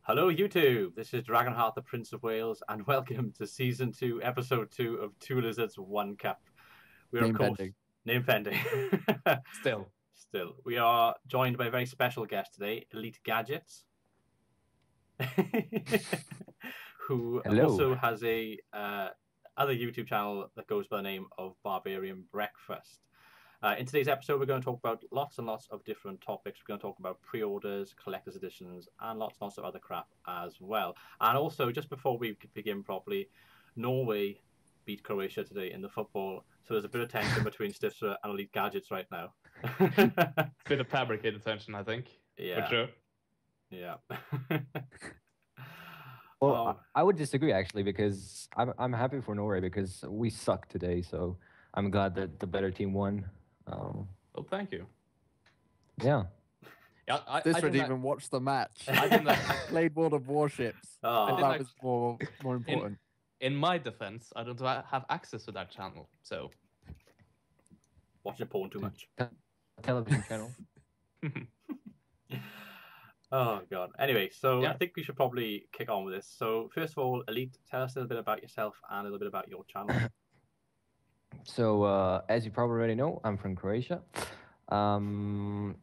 Hello, YouTube. This is Dragonheart, the Prince of Wales, and welcome to Season 2, Episode 2 of Two Lizards, One Cup. We are, Name of course, pending. Name pending. Still. We are joined by a very special guest today, Elite Gadgets, who Hello. also has a other YouTube channel that goes by the name of Barbarian Breakfast. In today's episode, we're going to talk about lots and lots of different topics. We're going to talk about pre-orders, collector's editions, and lots and lots of other crap as well. And also, just before we begin properly, Norway beat Croatia today in the football, so there's a bit of tension between Stifsre and Elite Gadgets right now. Bit of fabricated tension, I think. Yeah. For sure. Yeah. Well, I would disagree actually, because I'm happy for Norway because we sucked today. So I'm glad that the better team won. Well, thank you. Yeah. Yeah, I This didn't would even watch the match. I didn't Played World of Warships. Oh. That was more important. In my defense, I don't have access to that channel, so. Watching porn too much. Television channel. Oh, God. Anyway, so Yeah. I think we should probably kick on with this. So, first of all, Elite, tell us a little bit about yourself and a little bit about your channel. So as you probably already know, I'm from Croatia. I'm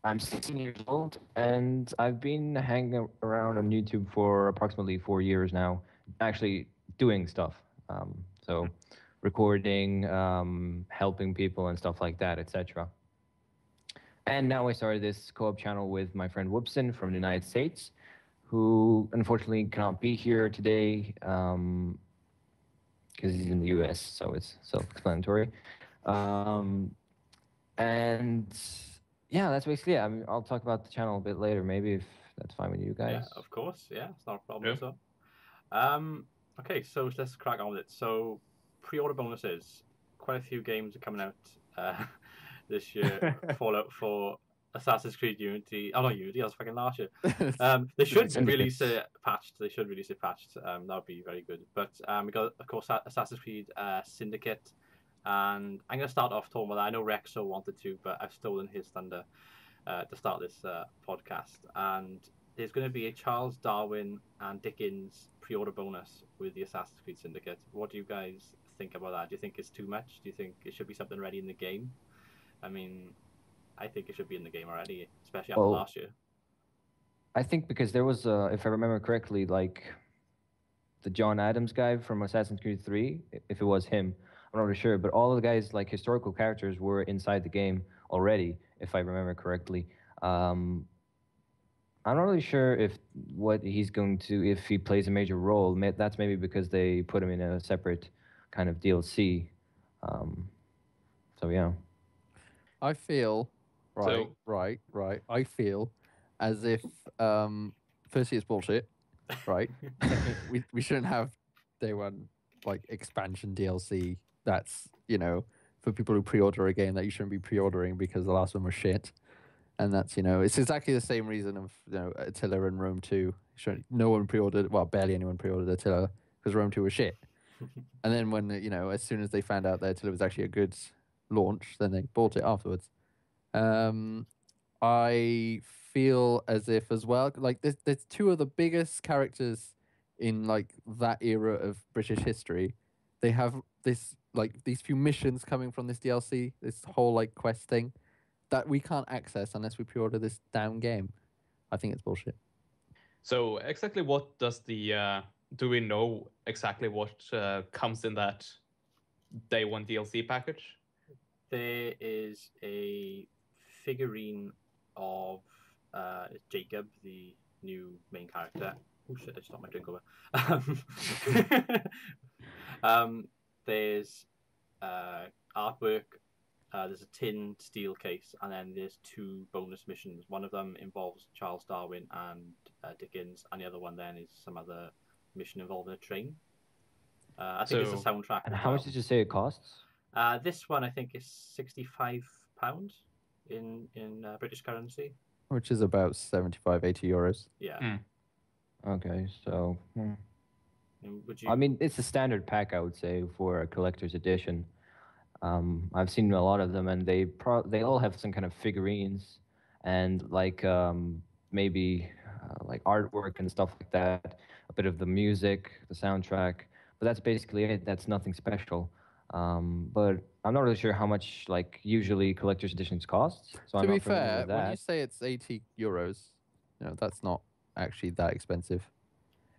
16 years old, and I've been hanging around on YouTube for approximately 4 years now, actually doing stuff. So recording, helping people and stuff like that, etc. And now I started this co-op channel with my friend Whoopson from the United States, who unfortunately cannot be here today because he's in the US, so it's self-explanatory. And yeah, that's basically it. I mean, I'll talk about the channel a bit later, maybe, if that's fine with you guys. Yeah, of course. Yeah, it's not a problem Yeah. at all. Okay, so let's crack on with it. So, pre-order bonuses. Quite a few games are coming out this year for Assassin's Creed Unity. Oh, not Unity, that was fucking last year. They should Syndicate. release it patched. That would be very good. But we got, of course, Assassin's Creed Syndicate. And I'm going to start off talking about that. I know Rexo wanted to, but I've stolen his thunder to start this podcast. And there's going to be a Charles Darwin and Dickens pre-order bonus with the Assassin's Creed Syndicate. What do you guys think about that? Do you think it's too much? Do you think it should be something ready in the game? I mean, I think it should be in the game already, especially after Well, last year. I think because there was, if I remember correctly, like the John Adams guy from Assassin's Creed 3, if it was him, I'm not really sure, but all of the guys, like historical characters, were inside the game already, if I remember correctly. I'm not really sure if if he plays a major role. That's maybe because they put him in a separate kind of DLC. So yeah. I feel right. So- I feel as if firstly it's bullshit, right? we shouldn't have day one like expansion DLC. That's for people who pre-order a game that you shouldn't be pre-ordering because the last one was shit. And that's it's exactly the same reason of Attila and Rome 2. No one pre-ordered, well, barely anyone pre-ordered Attila because Rome 2 was shit. And then when as soon as they found out that Attila was actually a good launch, then they bought it afterwards. I feel as if as well, like there's two of the biggest characters in like that era of British history. They have these few missions coming from this DLC, this whole like quest thing that we can't access unless we pre-order this damn game. I think it's bullshit. So exactly what does do we know exactly what comes in that day one DLC package? There is a figurine of Jacob, the new main character. Oh shit, I just knocked my drink over. There's artwork, there's a tin steel case, and then there's two bonus missions. One of them involves Charles Darwin and Dickens, and the other one then is some other mission involving a train. I think it's a soundtrack. And as how much well. did you say it costs? This one I think is £65 in British currency. Which is about 75, 80 euros. Yeah. Okay, so Would you? I mean, it's a standard pack, I would say, for a collector's edition. I've seen a lot of them, and they all have some kind of figurines, and like maybe like artwork and stuff like that, a bit of the music, the soundtrack. But that's basically it. That's nothing special. But I'm not really sure how much like usually collector's editions cost. So I'm To be not familiar fair, with when you that. say it's €80, that's not actually that expensive.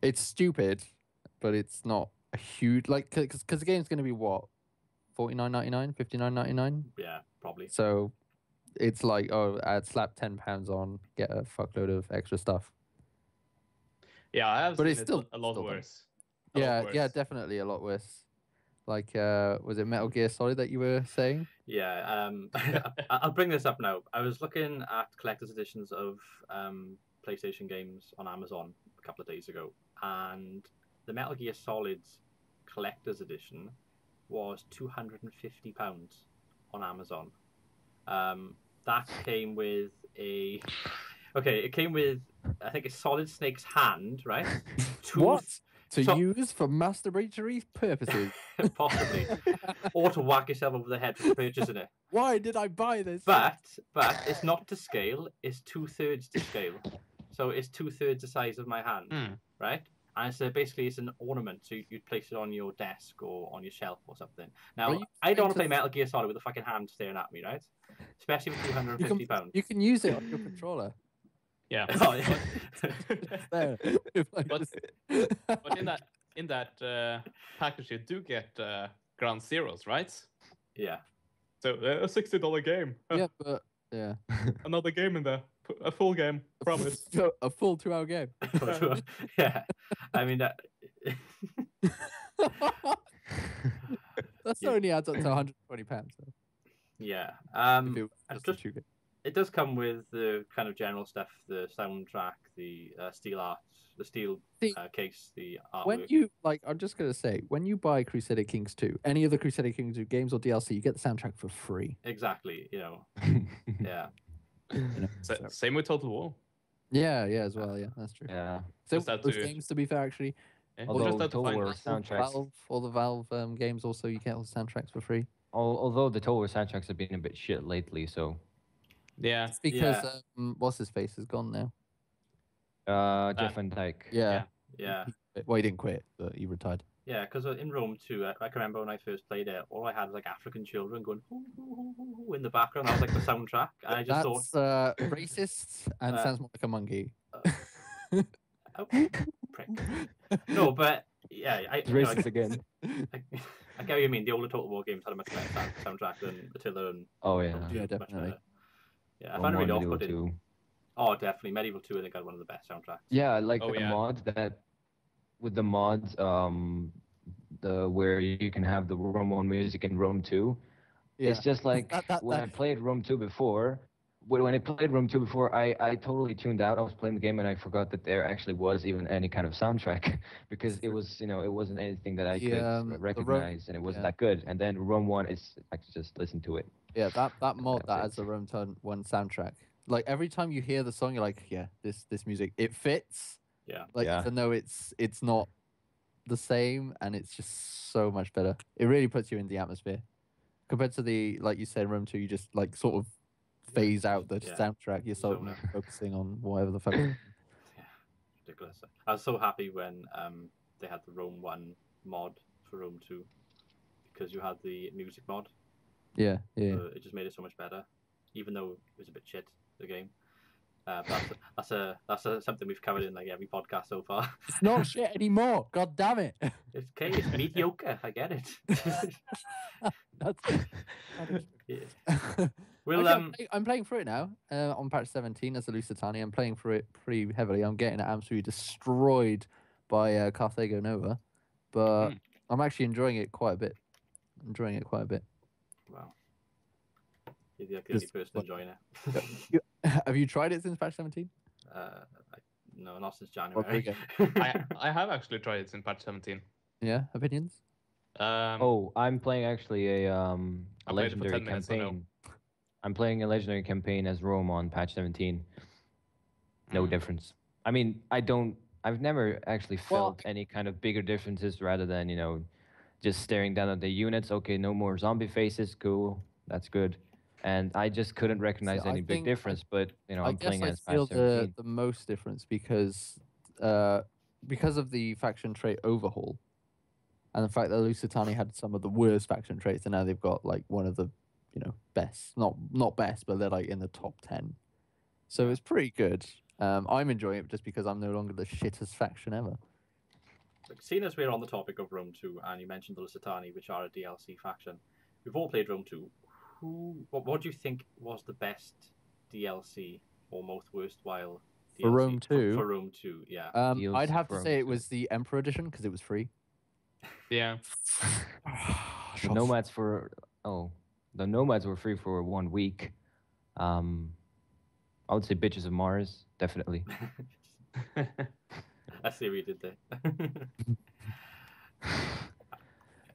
It's stupid, but it's not a huge like because the game's going to be what, $49.99, $59.99. Yeah, probably. So it's like, oh, I'd slap £10 on, get a fuckload of extra stuff. Yeah, I have But seen it's it still- a lot still dumb. worse. A lot Yeah, worse. definitely a lot worse. Like, was it Metal Gear Solid that you were saying? Yeah, I'll bring this up now. I was looking at collector's editions of PlayStation games on Amazon a couple of days ago, and the Metal Gear Solid collector's edition was £250 on Amazon. That came with it came with, I think, a Solid Snake's hand, right? What? To So- use for masturbatory purposes? Possibly. Or to whack yourself over the head for purchasing it. Why did I buy this? But it's not to scale, it's 2/3 to scale. So it's 2/3 the size of my hand, right? And so basically it's an ornament, so you'd place it on your desk or on your shelf or something. Now, Are you I don't want to trying play to- Metal Gear Solid with a fucking hand staring at me, right? Especially with £250. You can use it on your controller. Yeah. Oh, yeah. There. But- But in that package, you do get Ground Zeroes, right? Yeah. So a $60 game. yeah, but yeah, Another game in there. A full game. Promise. a full 2-hour game. Yeah. I mean, that. That's Yeah. only adds up to £120. So Yeah. if it was I've just a just- 2 game. It does come with the kind of general stuff, the soundtrack, the steel art, the steel See, case, the artwork. When you I'm just gonna say, when you buy Crusader Kings 2, any of the Crusader Kings 2 games or DLC, you get the soundtrack for free. Exactly, yeah. Same with Total War. Yeah, as well. Yeah, that's true. Yeah. So Just had those to- games, to be fair, actually, Yeah. Although Just had to Total find War one. soundtracks, all the Valve games also, you get all the soundtracks for free. although the Total War soundtracks have been a bit shit lately, so Yeah. It's because what's his face is gone now. Jeff Van Dyke. Yeah. Yeah. Well, he didn't quit, but he retired. Yeah, because in Rome too, I can remember when I first played it, all I had was like African children going hoo, hoo, hoo, hoo, hoo, in the background. That was like the soundtrack. And I just That's thought, racist and sounds more like a monkey. oh, prick. No, but yeah, It's racist again. I get what you mean. The older Total War games had a much better soundtrack than Attila and Oh yeah. Rome 2, Yeah, much definitely. better. Yeah, I Rome found it really 1, Medieval off-putting. 2. Oh, definitely. Medieval 2, I think, had one of the best soundtracks. Yeah, like Oh, the yeah. mod that with the mods, the where you can have the Rome 1 music in Rome 2. Yeah. It's just like when I played Rome 2 before. When I played Rome 2 before, I totally tuned out. I was playing the game and I forgot that there actually was even any kind of soundtrack because it was, it wasn't anything that I The, could the recognize and it wasn't yeah. that good. And then Rome 1 is I could just listen to it. Yeah, that mod That's that it. has the Rome 1 soundtrack. Like every time you hear the song, you're like, yeah, this music, it fits. Yeah. Like Yeah. even though it's not the same, and it's just so much better. It really puts you in the atmosphere compared to the, like you said, Rome 2. You just like sort of phase out the Yeah. soundtrack. You're so Zone out. focusing on whatever the fuck. Yeah, ridiculous. I was so happy when they had the Rome 1 mod for Rome 2 because you had the music mod. Yeah. It just made it so much better, even though it was a bit shit, the game. But that's something we've covered in like every podcast so far. It's not shit anymore. God damn it. It's okay, it's mediocre. I get it. That's Yeah. We'll Okay, I'm playing through it now on patch 17 as a Lusitania. I'm playing through it pretty heavily. I'm getting absolutely destroyed by Carthago Nova, but I'm actually enjoying it quite a bit. Wow. You're the only Just person enjoying it. Have you tried it since patch 17? No, not since Well, there you January. I have actually tried it in patch 17. Yeah, opinions? Oh, I'm playing actually a I played it for legendary 10 minutes, I know. campaign. I'm playing a legendary campaign as Rome on patch 17. No difference. I mean, I've never actually felt any kind of bigger differences rather than, just staring down at the units. Okay, no more zombie faces. Cool. That's good. and I just couldn't recognize I any big think difference. But I I'm guess playing I as feel past 17. the most difference because of the faction trait overhaul, and the fact that Lusitani had some of the worst faction traits, and now they've got like one of the, best, not best, but they're like in the top 10. So it's pretty good. I'm enjoying it just because I'm no longer the shittest faction ever. Seeing as we're on the topic of Rome 2, and you mentioned the Lusitani, which are a DLC faction, we've all played Rome 2. What do you think was the best DLC or most worthwhile DLC For Rome 2? For Rome 2, yeah. I'd have to for say Rome it 2. was the Emperor Edition because it was free. Yeah. The Nomads the Nomads were free for 1 week. I would say Bitches of Mars, definitely. I see what you did there.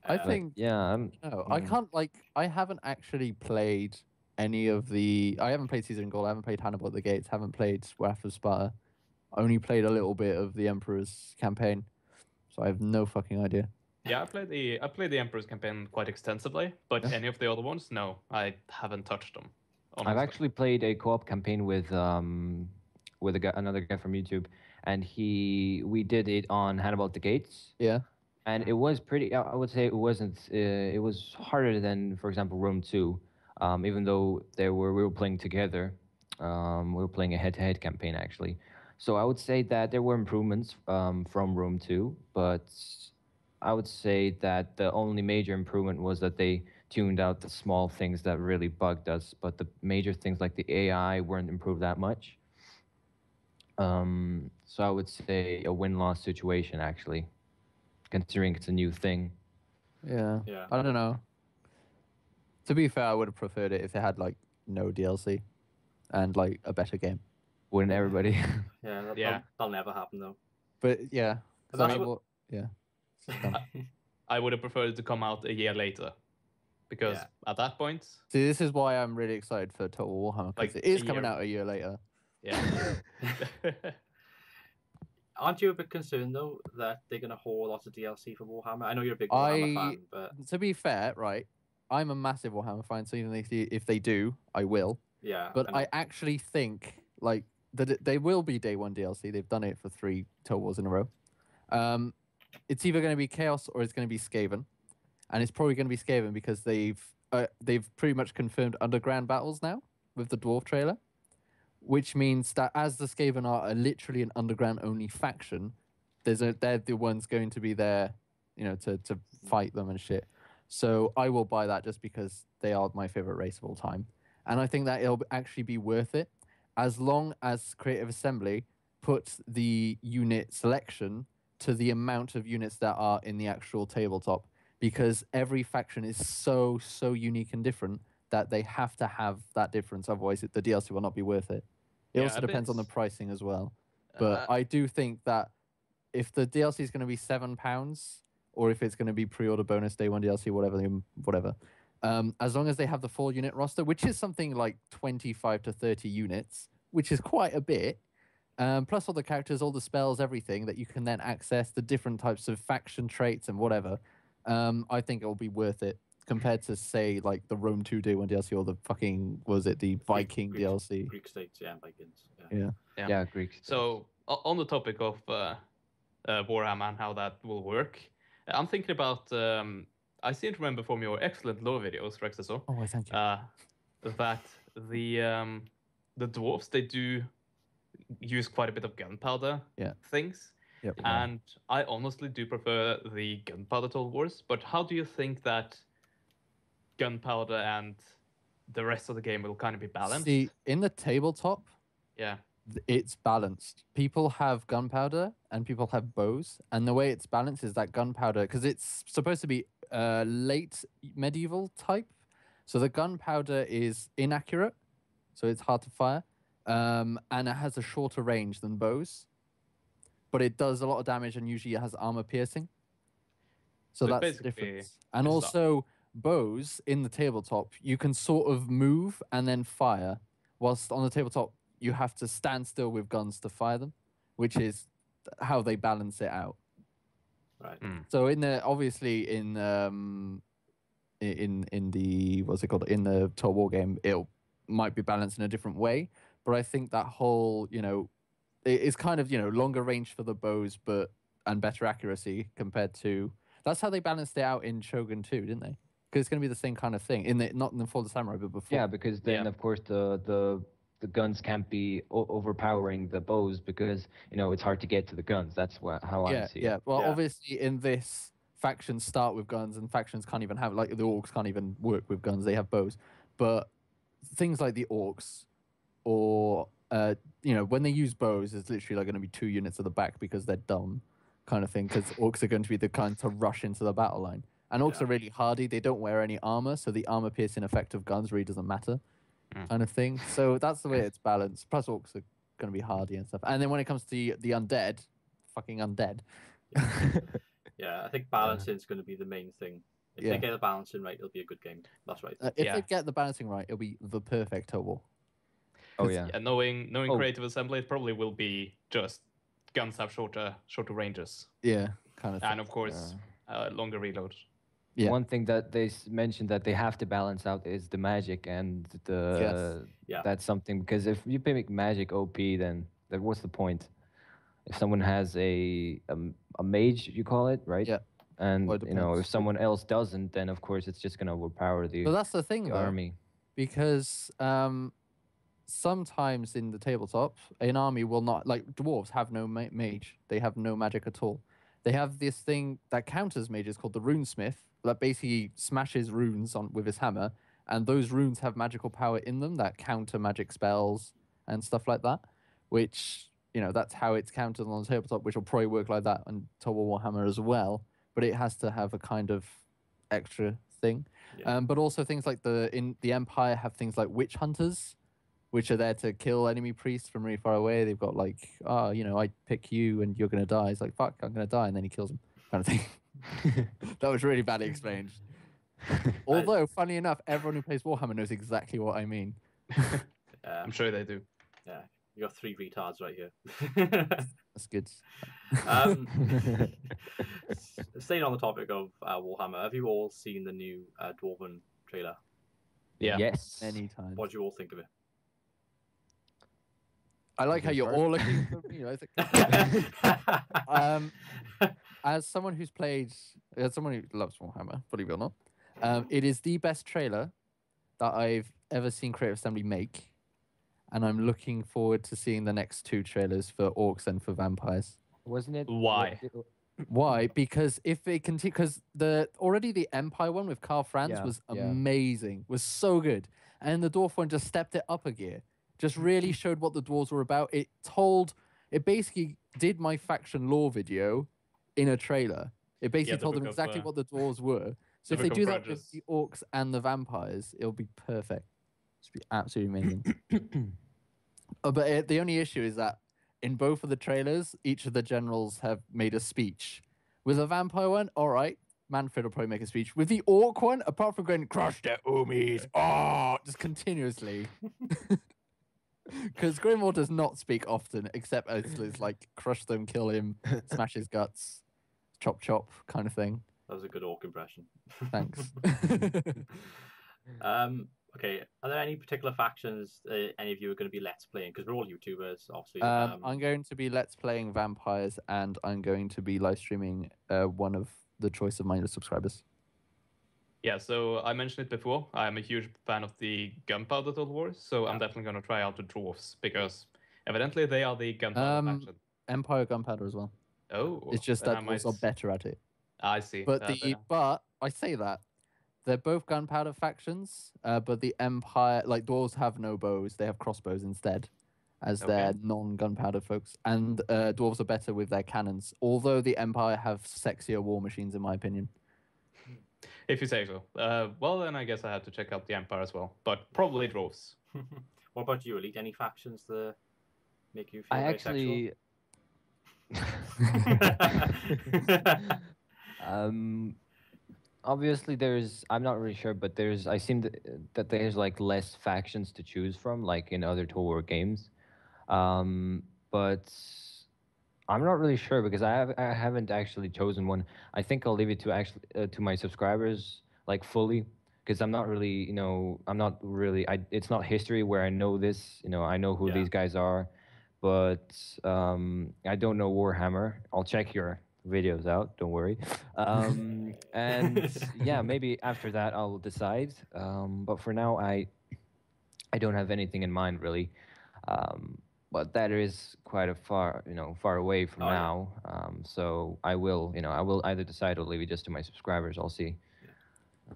I think Yeah, I can't I haven't actually played any of the. I haven't played Caesar and Gaul. I haven't played Hannibal at the Gates. Haven't played Wrath of Sparta. I only played a little bit of the Emperor's campaign, so I have no fucking idea. Yeah, I played the Emperor's campaign quite extensively, but any of the other ones, no, I haven't touched them. Honestly. I've actually played a co-op campaign with another guy from YouTube, and we did it on Hannibal at the Gates. Yeah. And it was pretty. I would say it wasn't. It was harder than, for example, Rome 2. Even though we were playing together. We were playing a head-to-head campaign actually. So I would say that there were improvements from Rome 2, but I would say that the only major improvement was that they tuned out the small things that really bugged us. But the major things like the AI weren't improved that much. So I would say a win-loss situation actually, considering it's a new thing. Yeah. I don't know. To be fair, I would have preferred it if they had like no DLC and like a better game. Wouldn't everybody? That'll never happen though. But yeah. But I would have preferred it to come out a year later, because at that point. See, this is why I'm really excited for Total Warhammer, because it is coming out a year later. Yeah. Aren't you a bit concerned though that they're gonna haul lots of DLC for Warhammer? I know you're a big Warhammer fan, but to be fair, right, I'm a massive Warhammer fan, so even if they do, I will. Yeah. But I actually think like that they will be day one DLC. They've done it for 3 Total Wars in a row. It's either going to be Chaos or it's going to be Skaven, and it's probably going to be Skaven because they've pretty much confirmed underground battles now with the Dwarf trailer, which means that as the Skaven are literally an underground only faction, they're the ones going to be there, to fight them and shit. So I will buy that just because they are my favorite race of all time, and I think that it'll actually be worth it as long as Creative Assembly puts the unit selection to the amount of units that are in the actual tabletop, because every faction is so unique and different that they have to have that difference. Otherwise, the DLC will not be worth it. It also depends on the pricing as well. But I do think that if the DLC is going to be £7, or if it's going to be pre-order bonus, day one DLC, whatever, as long as they have the full unit roster, which is something like 25 to 30 units, which is quite a bit, plus all the characters, all the spells, everything that you can then access, the different types of faction traits and whatever, I think it will be worth it compared to, say, like the Rome 2 Day 1 DLC or the fucking, the Viking DLC? Greek states, Vikings. Yeah, Greek. So, on the topic of Warhammer and how that will work, I'm thinking about, I seem to remember from your excellent lore videos, Rexaso, thank you. that the dwarves, they do use quite a bit of gunpowder things. Yep. And I honestly do prefer the gunpowder Total Wars, but how do you think that gunpowder and the rest of the game will kind of be balanced? See, in the tabletop, it's balanced. People have gunpowder and people have bows, and the way it's balanced is that gunpowder, because it's supposed to be late medieval type, so the gunpowder is inaccurate, so it's hard to fire, and it has a shorter range than bows, but it does a lot of damage, and usually it has armor piercing. So that's the difference. And also, bows in the tabletop, you can sort of move and then fire, whilst on the tabletop, you have to stand still with guns to fire them, which is how they balance it out. Right. So obviously in in the what's it called in the Total War game, it might be balanced in a different way. But I think that whole it's kind of longer range for the bows, and better accuracy compared to. That's how they balanced it out in Shogun 2, didn't they? Because it's going to be the same kind of thing not in the Fall of the Samurai, but before. Yeah, because then of course the guns can't be overpowering the bows because it's hard to get to the guns. That's how I see it. Yeah. Well, obviously in this, factions start with guns, and factions can't even have the orcs can't even work with guns. They have bows, but things like the orcs, or when they use bows, it's literally going to be 2 units at the back because they're dumb, kind of thing. Because orcs are going to be the kind to rush into the battle line. And orcs are really hardy. They don't wear any armor, so the armor piercing effect of guns really doesn't matter, kind of thing. So that's the way it's balanced. Plus, orcs are going to be hardy and stuff. And then when it comes to the undead, fucking undead. Yeah, I think balancing is going to be the main thing. If they get the balancing right, it'll be a good game. That's right. If they get the balancing right, it'll be the perfect Total War. Oh yeah. Knowing Creative Assembly, it probably will be just guns have shorter ranges. Yeah, kind of thing. And of course, longer reload. Yeah. One thing that they mentioned that they have to balance out is the magic and that's something, because if you make magic OP, then what's the point? If someone has a mage, you call it, right? Yeah. And if someone else doesn't, then of course it's just gonna overpower the. So that's the thing, the though, army. Because sometimes in the tabletop, an army will not, like dwarves have no mage. They have no magic at all. They have this thing that counters mages called the runesmith that basically smashes runes with his hammer, and those runes have magical power in them that counter magic spells and stuff like that, which, that's how it's countered on the tabletop, which will probably work like that on Total Warhammer as well, but it has to have a kind of extra thing. Yeah. But also things like in the Empire have things like witch hunters, which are there to kill enemy priests from really far away. They've got I pick you and you're going to die. It's like, fuck, I'm going to die. And then he kills him, kind of thing. That was really badly explained. Although, funny enough, everyone who plays Warhammer knows exactly what I mean. I'm sure they do. Yeah, you got 3 retards right here. That's good. Staying on the topic of Warhammer, have you all seen the new Dwarven trailer? Yeah. Yes. Many times. What do you all think of it? I like how you're all looking for me. As someone who loves Warhammer, believe it or not, it is the best trailer that I've ever seen Creative Assembly make, and I'm looking forward to seeing the next 2 trailers for Orcs and for Vampires. Wasn't it? Why? Why? Because if it continue, because already the Empire one with Karl Franz was amazing, was so good, and the Dwarf one just stepped it up a gear. Just really showed what the dwarves were about. It basically did my faction lore video in a trailer. It basically told them exactly what the dwarves were. So if they do that with the orcs and the vampires, it'll be perfect. It'll be absolutely amazing. But the only issue is that in both of the trailers, each of the generals have made a speech. With the vampire one, all right, Manfred will probably make a speech. With the orc one, apart from going, crush their umis, just continuously. Because Grimoire does not speak often, except as like crush them, kill him, smash his guts, chop chop kind of thing. That was a good orc impression. Thanks. Okay, are there any particular factions any of you are going to be Let's Playing? Because we're all YouTubers, obviously. I'm going to be Let's Playing Vampires, and I'm going to be live streaming one of the choice of my subscribers. Yeah, so I mentioned it before. I'm a huge fan of the Gunpowder Total War, so I'm definitely going to try out the Dwarves, because evidently they are the Gunpowder faction. Empire Gunpowder as well. Oh. It's just that Dwarves are better at it. I see. But but I say that. They're both Gunpowder factions, but the Empire, like Dwarves have no bows, they have crossbows instead, as their non-Gunpowder folks. And Dwarves are better with their cannons, although the Empire have sexier war machines, in my opinion. If you say so. Well, then I guess I have to check out the Empire as well, but probably Dwarves. What about you, Elite? Any factions that make you feel I very actually... Obviously I'm not really sure, but I seem that there's like less factions to choose from, like in other Total War games. But I'm not really sure because I haven't actually chosen one. I think I'll leave it to my subscribers, like fully, because I'm not really, it's not history where I know this, I know who Yeah. these guys are, but I don't know Warhammer. I'll check your videos out, don't worry. And yeah, maybe after that I'll decide. But for now, I don't have anything in mind really. But that is quite a far away from Oh, yeah. now. So I will either decide or leave it just to my subscribers. I'll see.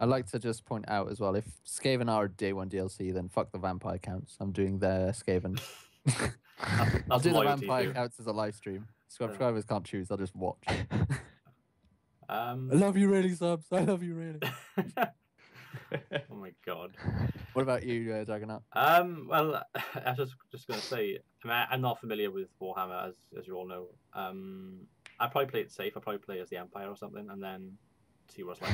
I'd like to just point out as well, if Skaven are day one DLC, then fuck the vampire counts. I'm doing their Skaven. I'll That's do the loyalty, vampire dude. counts as a live stream. Subscribers can't choose, I'll just watch. I Um, love you really, subs. I love you really. oh my god. What about you, Dragonheart? Well, I was just gonna say, I'm not familiar with Warhammer, as you all know. I probably play it safe. I probably play as the Empire or something, and then see what it's like.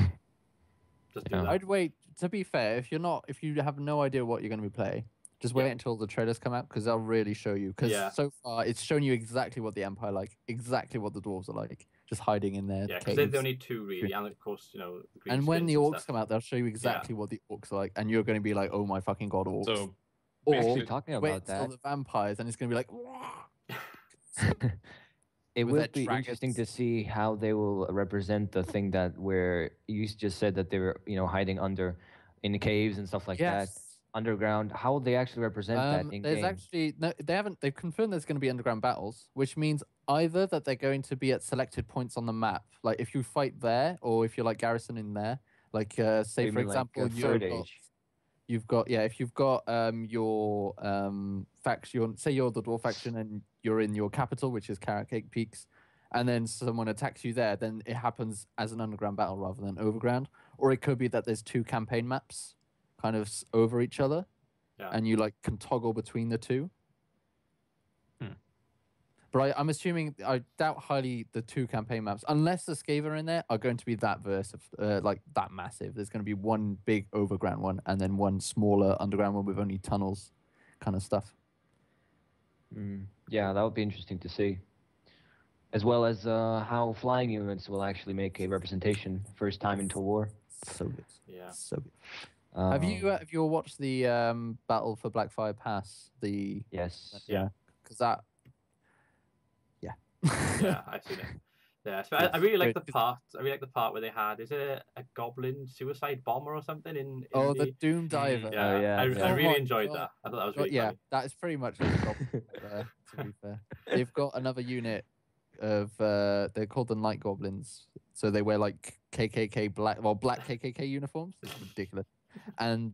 Just do Yeah. that. I'd wait. To be fair, if you have no idea what you're going to be playing, just wait until the trailers come out because they'll really show you. Because so far, it's shown you exactly what the Empire like, exactly what the dwarves are like, just hiding in there. Yeah, because they're the only two really, and of course, the green And when skins the and orcs stuff. come out, they'll show you exactly what the orcs are like, and you're going to be like, "Oh my fucking god, orcs!" So or Actually, talking wait about until that, the vampires, and it's going to be like, it with will their be interesting to dragons. see how they will represent the thing that where you just said that they were, hiding in the caves and stuff like that, yes. underground. How will they actually represent that in There's game? actually no, they've confirmed there's going to be underground battles, which means either that they're going to be at selected points on the map, like if you fight there, or if you're like garrison in there, like say You for mean like, example Third Age? you've got if you've got your faction, say you're the dwarf faction and you're in your capital, which is Carrot Cake Peaks, and then someone attacks you there, then it happens as an underground battle rather than overground. Or it could be that there's two campaign maps kind of over each other, and you like can toggle between the two. But I'm assuming, I doubt highly the two campaign maps, unless the Skaven are in there, are going to be that like that massive. There's going to be one big overground one, and then one smaller underground one with only tunnels, kind of stuff. Yeah, that would be interesting to see. As well as how flying units will actually make a representation first time in Total War. So good. Yeah. So good. Have you all watched the battle for Blackfyre Pass? Yes. Yeah. Because that. Yeah, I've seen it. Yeah, so I really like the part. I really like the part where they had, is it a goblin suicide bomber or something in the Doom Diver. Yeah, I really enjoyed that. I thought that was really funny. That is pretty much like a goblin. To be fair, they've got another unit of they're called the Night Goblins. So they wear like black KKK uniforms. It's ridiculous. And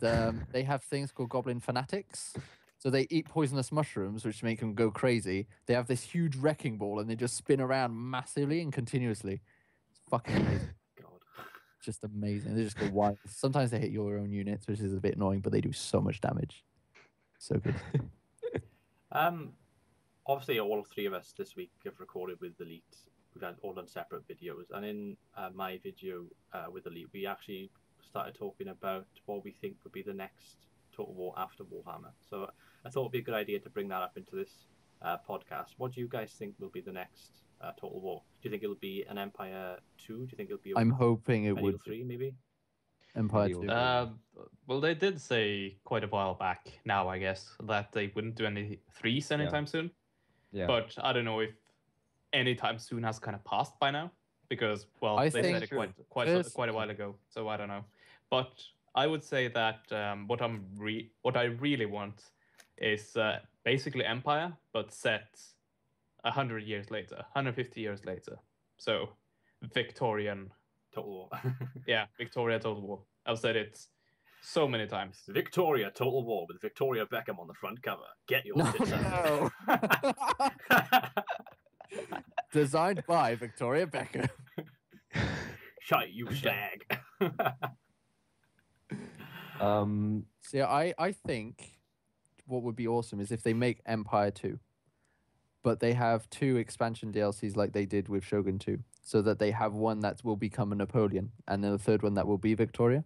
they have things called Goblin Fanatics. So they eat poisonous mushrooms, which make them go crazy. They have this huge wrecking ball, and they just spin around massively and continuously. It's fucking amazing. God. Just amazing. They just go wild. Sometimes they hit your own units, which is a bit annoying, but they do so much damage. So good. Obviously, all three of us this week have recorded with Elite. We've had all done separate videos, and in my video with Elite, we actually started talking about what we think would be the next Total War after Warhammer. So I thought it'd be a good idea to bring that up into this podcast. What do you guys think will be the next Total War? Do you think it'll be an Empire 2? Do you think it'll be I'm hoping it Medieval would 3 maybe? Empire 2. Well, they did say quite a while back now, I guess, that they wouldn't do any 3s anytime soon. Yeah. But I don't know if anytime soon has kind of passed by now, because, well, I they think said it quite a while ago, so I don't know. But I would say that what I really want is basically Empire, but set 100 years later, 150 years later. So Victorian Total War. Yeah, Victoria Total War. I've said it so many times. Victoria Total War with Victoria Beckham on the front cover. Get your tits out. Designed by Victoria Beckham. Shite, you slag. See, I think what would be awesome is if they make Empire 2, but they have 2 expansion DLCs like they did with Shogun 2, so that they have one that will become a Napoleon, and then the third one that will be Victoria.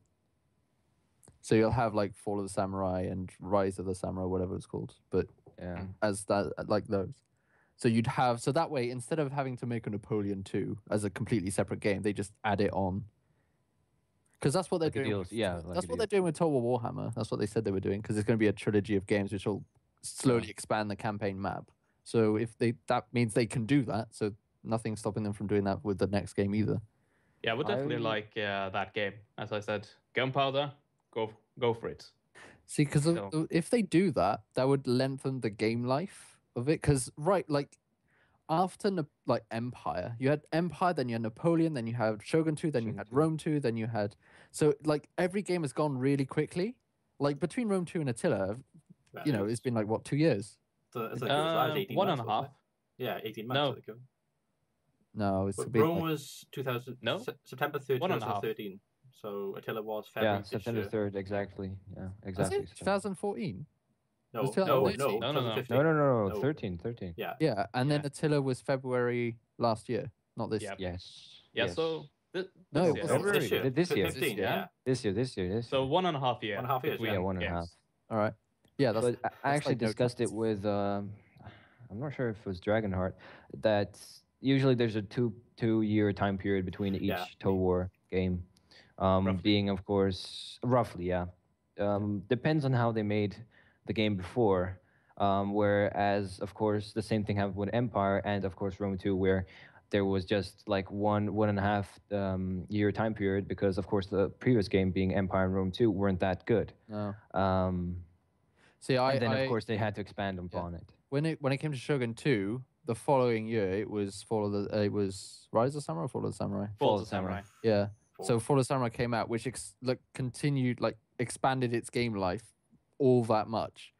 So you'll have like Fall of the Samurai and Rise of the Samurai, whatever it's called, but as that, like those. So you'd have, so that way, instead of having to make a Napoleon 2 as a completely separate game, they just add it on. Because that's what they're Like a doing. DLC, yeah, like That's a what they're doing with Total War Warhammer. That's what they said they were doing. Because it's going to be a trilogy of games which will slowly expand the campaign map. So if that means they can do that. So nothing's stopping them from doing that with the next game either. Yeah, I would definitely like that game. As I said, Gunpowder, go for it. See, because So- if they do that, that would lengthen the game life of it. Because after like Empire, you had Empire, then you had Napoleon, then you had Shogun 2, then you had Rome 2, then you had like every game has gone really quickly. Like between Rome 2 and Attila, it's been like what, 2 years? So it's like it was 18 1 months, and a wasn't half. it? Yeah, 18 No. months. I think. No, it's But been Rome like, was 2000. No? September 3rd, 1 and a half. 2013. So Attila was February Yeah, this September year. 3rd, exactly. Yeah, was exactly. it 2014? No, Was no, 2013? No, no, no. 2015. No, No. 13. Yeah. Yeah, and then Yeah. Attila was February last year, not this. Yeah. Yes. Yeah, yes. so No, this it year. was February. This year. This year. 15, year. yeah. This year. So 1.5 years. 1.5 years, between Yeah, 1.5. games. All right. Yeah, that's. But I actually like no discussed it chance. with, I'm not sure if it was Dragonheart, that usually there's a two-year time period between each Yeah. Total War game. Roughly. Being, of course, roughly, yeah. Depends on how they made the game before. Whereas, of course, the same thing happened with Empire and, of course, Rome 2, where there was just like one and a half year time period because, of course, the previous game being Empire and Rome 2 weren't that good. No. Um, See, and then, of course, they had to expand upon it. when it came to Shogun 2, the following year it was it was Rise of the Samurai or Fall of the Samurai. Fall of the Samurai. Yeah. Fall. So Fall of the Samurai came out, which continued expanded its game life all that much.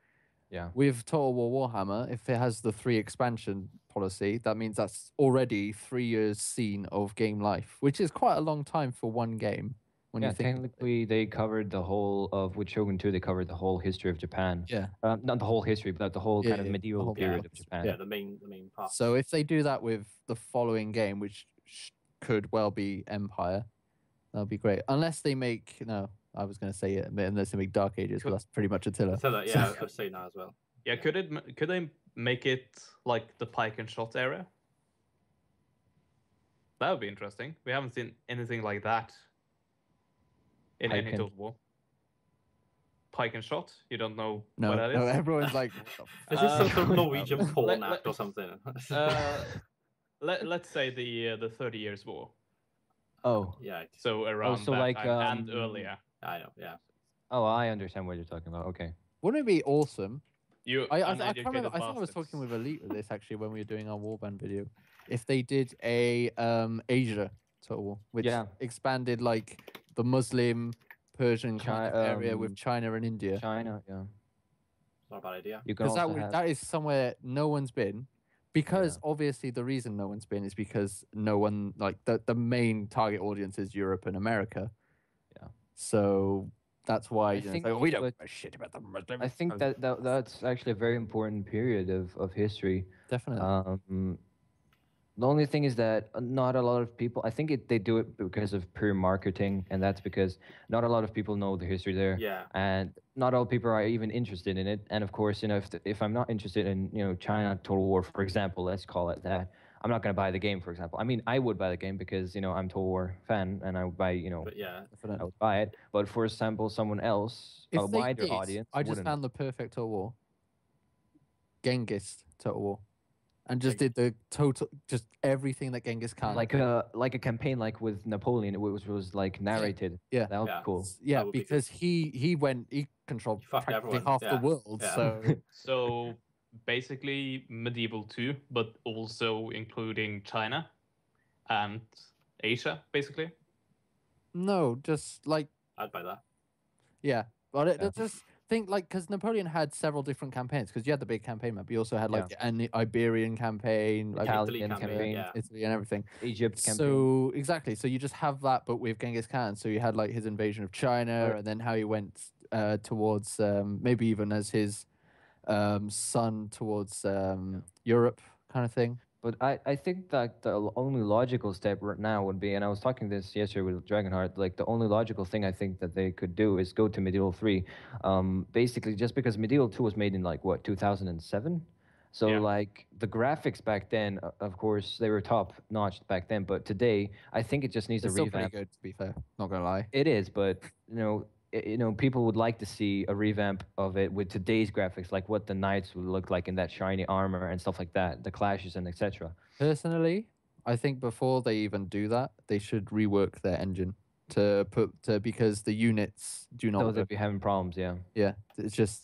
Yeah. With Total War Warhammer, if it has the 3 expansion policy, that means that's already 3 years seen of game life, which is quite a long time for one game. When Yeah, you think technically they covered the whole of with Shogun 2. They covered the whole history of Japan. yeah. Not the whole history, but the whole Yeah, kind of yeah, the medieval whole period period. of Japan. Yeah, the main part. So if they do that with the following game, which could well be Empire, that'll be great. Unless they make I was going to say it, unless they make Dark Ages, but that's pretty much Attila. Attila, yeah, I was saying that as well. Yeah, could they make it like the pike and shot area? That would be interesting. We haven't seen anything like that in Pike any and- Total War. Pike and shot? You don't know No, what that is? no, everyone's like, what the Is this some sort of Uh, Norwegian porn let- act or something? Let's say the 30 Years War. Oh, Yeah, So around so that like, time and earlier. I know. Yeah, I understand what you're talking about. Okay. Wouldn't it be awesome? You I can't uneducated remember. I think I was bastards. talking with Elite with this actually when we were doing our Warband video. If they did a Asia Total War, which Yeah. expanded like the Muslim, Persian kind of area with um, China and India, China, yeah. it's not a bad idea. You can because also have. that is somewhere no one's been. Because obviously the reason no one's been is because no one the main target audience is Europe and America. Yeah. So that's why I think we don't what- give a shit about the Muslims. I think that's actually a very important period of history. Definitely. The only thing is that not a lot of people. I think they do it because of pure marketing, and that's because not a lot of people know the history there. Yeah, And not all people are even interested in it. And of course, if I'm not interested in China Total War, for example, let's call it that, I'm not going to buy the game, for example. I mean, I would buy the game because I'm Total War fan, and I would buy but yeah, I would buy it. But for example, someone else, a If they wider did, audience, I just wouldn't. found the perfect Total War. Genghis Total War, and just did the just everything that Genghis Khan. like a campaign like with Napoleon, it was like narrated. Yeah. That would Yeah. be cool. Yeah, That would be good. because he controlled He fucked practically everyone, half yeah, the world. yeah. So So basically medieval too, but also including China and Asia, basically. no, just I'd buy that. yeah. But Yeah. just think because Napoleon had several different campaigns. Because you had the big campaign map, you also had an Iberian campaign, like Italian campaign, campaign, yeah. Italy and everything. Egypt campaign. So exactly, so you just have that, but with Genghis Khan. So you had like his invasion of China, Right. and then how he went towards maybe even as his son towards Europe, kind of thing. But I think that the only logical step right now would be, and I was talking this yesterday with Dragonheart, like the only logical thing I think that they could do is go to Medieval 3. Basically, just because Medieval 2 was made in 2007, So Yeah. like the graphics back then, of course, they were top notch back then. But today, I think it just needs It's a still pretty revamp. good, to be fair. Not gonna lie. It is, but people would like to see a revamp of it with today's graphics, like what the knights would look like in that shiny armor and stuff like that, the clashes and etc. Personally, I think before they even do that, they should rework their engine because the units do not So work. they'd be having problems, yeah. Yeah, it's just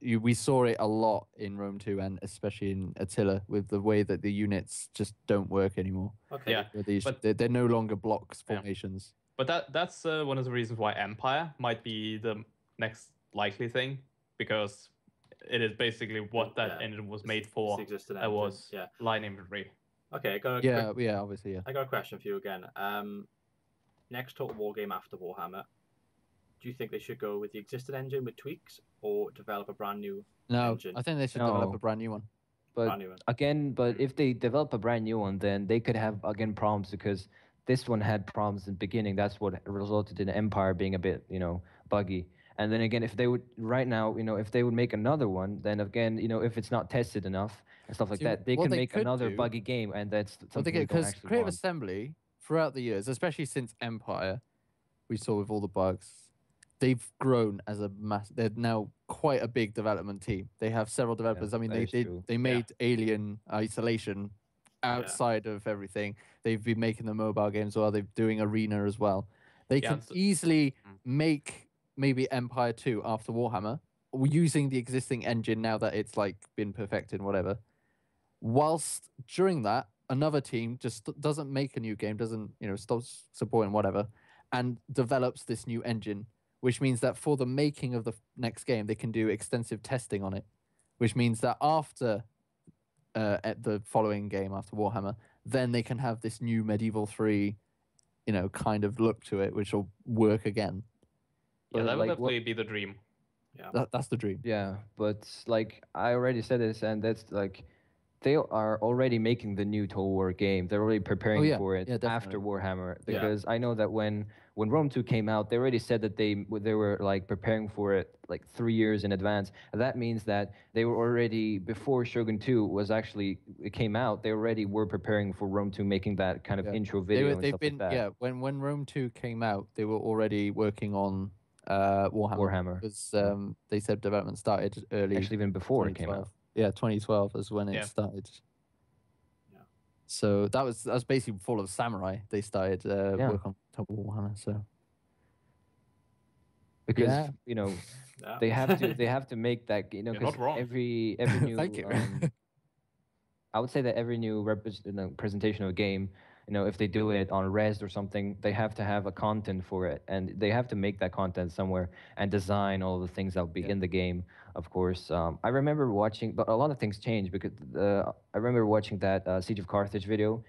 we saw it a lot in Rome 2 and especially in Attila with the way that the units just don't work anymore. Okay. Yeah. But- They're no longer blocks Yeah. formations. But that's one of the reasons why Empire might be the next likely thing, because it is basically what that Yeah. engine was It's- made for. it's the existing That engine, was yeah. line infantry. Okay, I got a Yeah, quick- yeah, obviously, yeah. I got a question for you again. Next Total War game after Warhammer, do you think they should go with the existing engine with tweaks or develop a brand new No, engine? I think they should develop No. a brand new one. But Brand new one. again, but if they develop a brand new one, then they could have again problems because this one had problems in the beginning. That's what resulted in Empire being a bit, buggy. And then again, if they would right now, if they would make another one, then again, if it's not tested enough and stuff like See, that, they what can they make could another do- buggy game, and that's Well, something we don't because actually Creative want. Assembly, throughout the years, especially since Empire, we saw with all the bugs, they've grown as a mass. They're now quite a big development team. They have several developers. I mean, that is true. they made Alien Isolation outside of everything. They've been making the mobile games as well. They're doing Arena as well. They Yeah, can so- easily make maybe Empire 2 after Warhammer using the existing engine now that it's like been perfected and whatever. Whilst during that, another team just doesn't make a new game, doesn't stops supporting whatever, and develops this new engine, which means that for the making of the next game, they can do extensive testing on it, which means that after at the following game after Warhammer, then they can have this new Medieval 3, kind of look to it, which will work again. Yeah, But, that would like, what- definitely be the dream. That's the dream. Yeah, but like I already said this, and that's like they are already making the new Total War game. They're already preparing yeah. for it Yeah, after definitely. Warhammer. Yeah. Because I know that when Rome 2 came out, they already said that they were like preparing for it like 3 years in advance. And that means that they were already before Shogun 2 was actually it came out. They already were preparing for Rome 2, making that kind of Yeah. intro video and They've stuff been like that. when Rome 2 came out, they were already working on Warhammer. Because they said development started early. Actually, even before it came 2012. out. Yeah, 2012 is when Yeah. it started. Yeah. So that was basically full of samurai. They started Yeah. work on Total Warhammer. So Because Yeah. Yeah. they have to make that You're because not wrong. every new Thank you. I would say that every new presentation of a game, if they do it on Res or something, they have to have a content for it, and they have to make that content somewhere and design all the things that will be in the game. Of course, I remember watching, but a lot of things changed because I remember watching that Siege of Carthage video,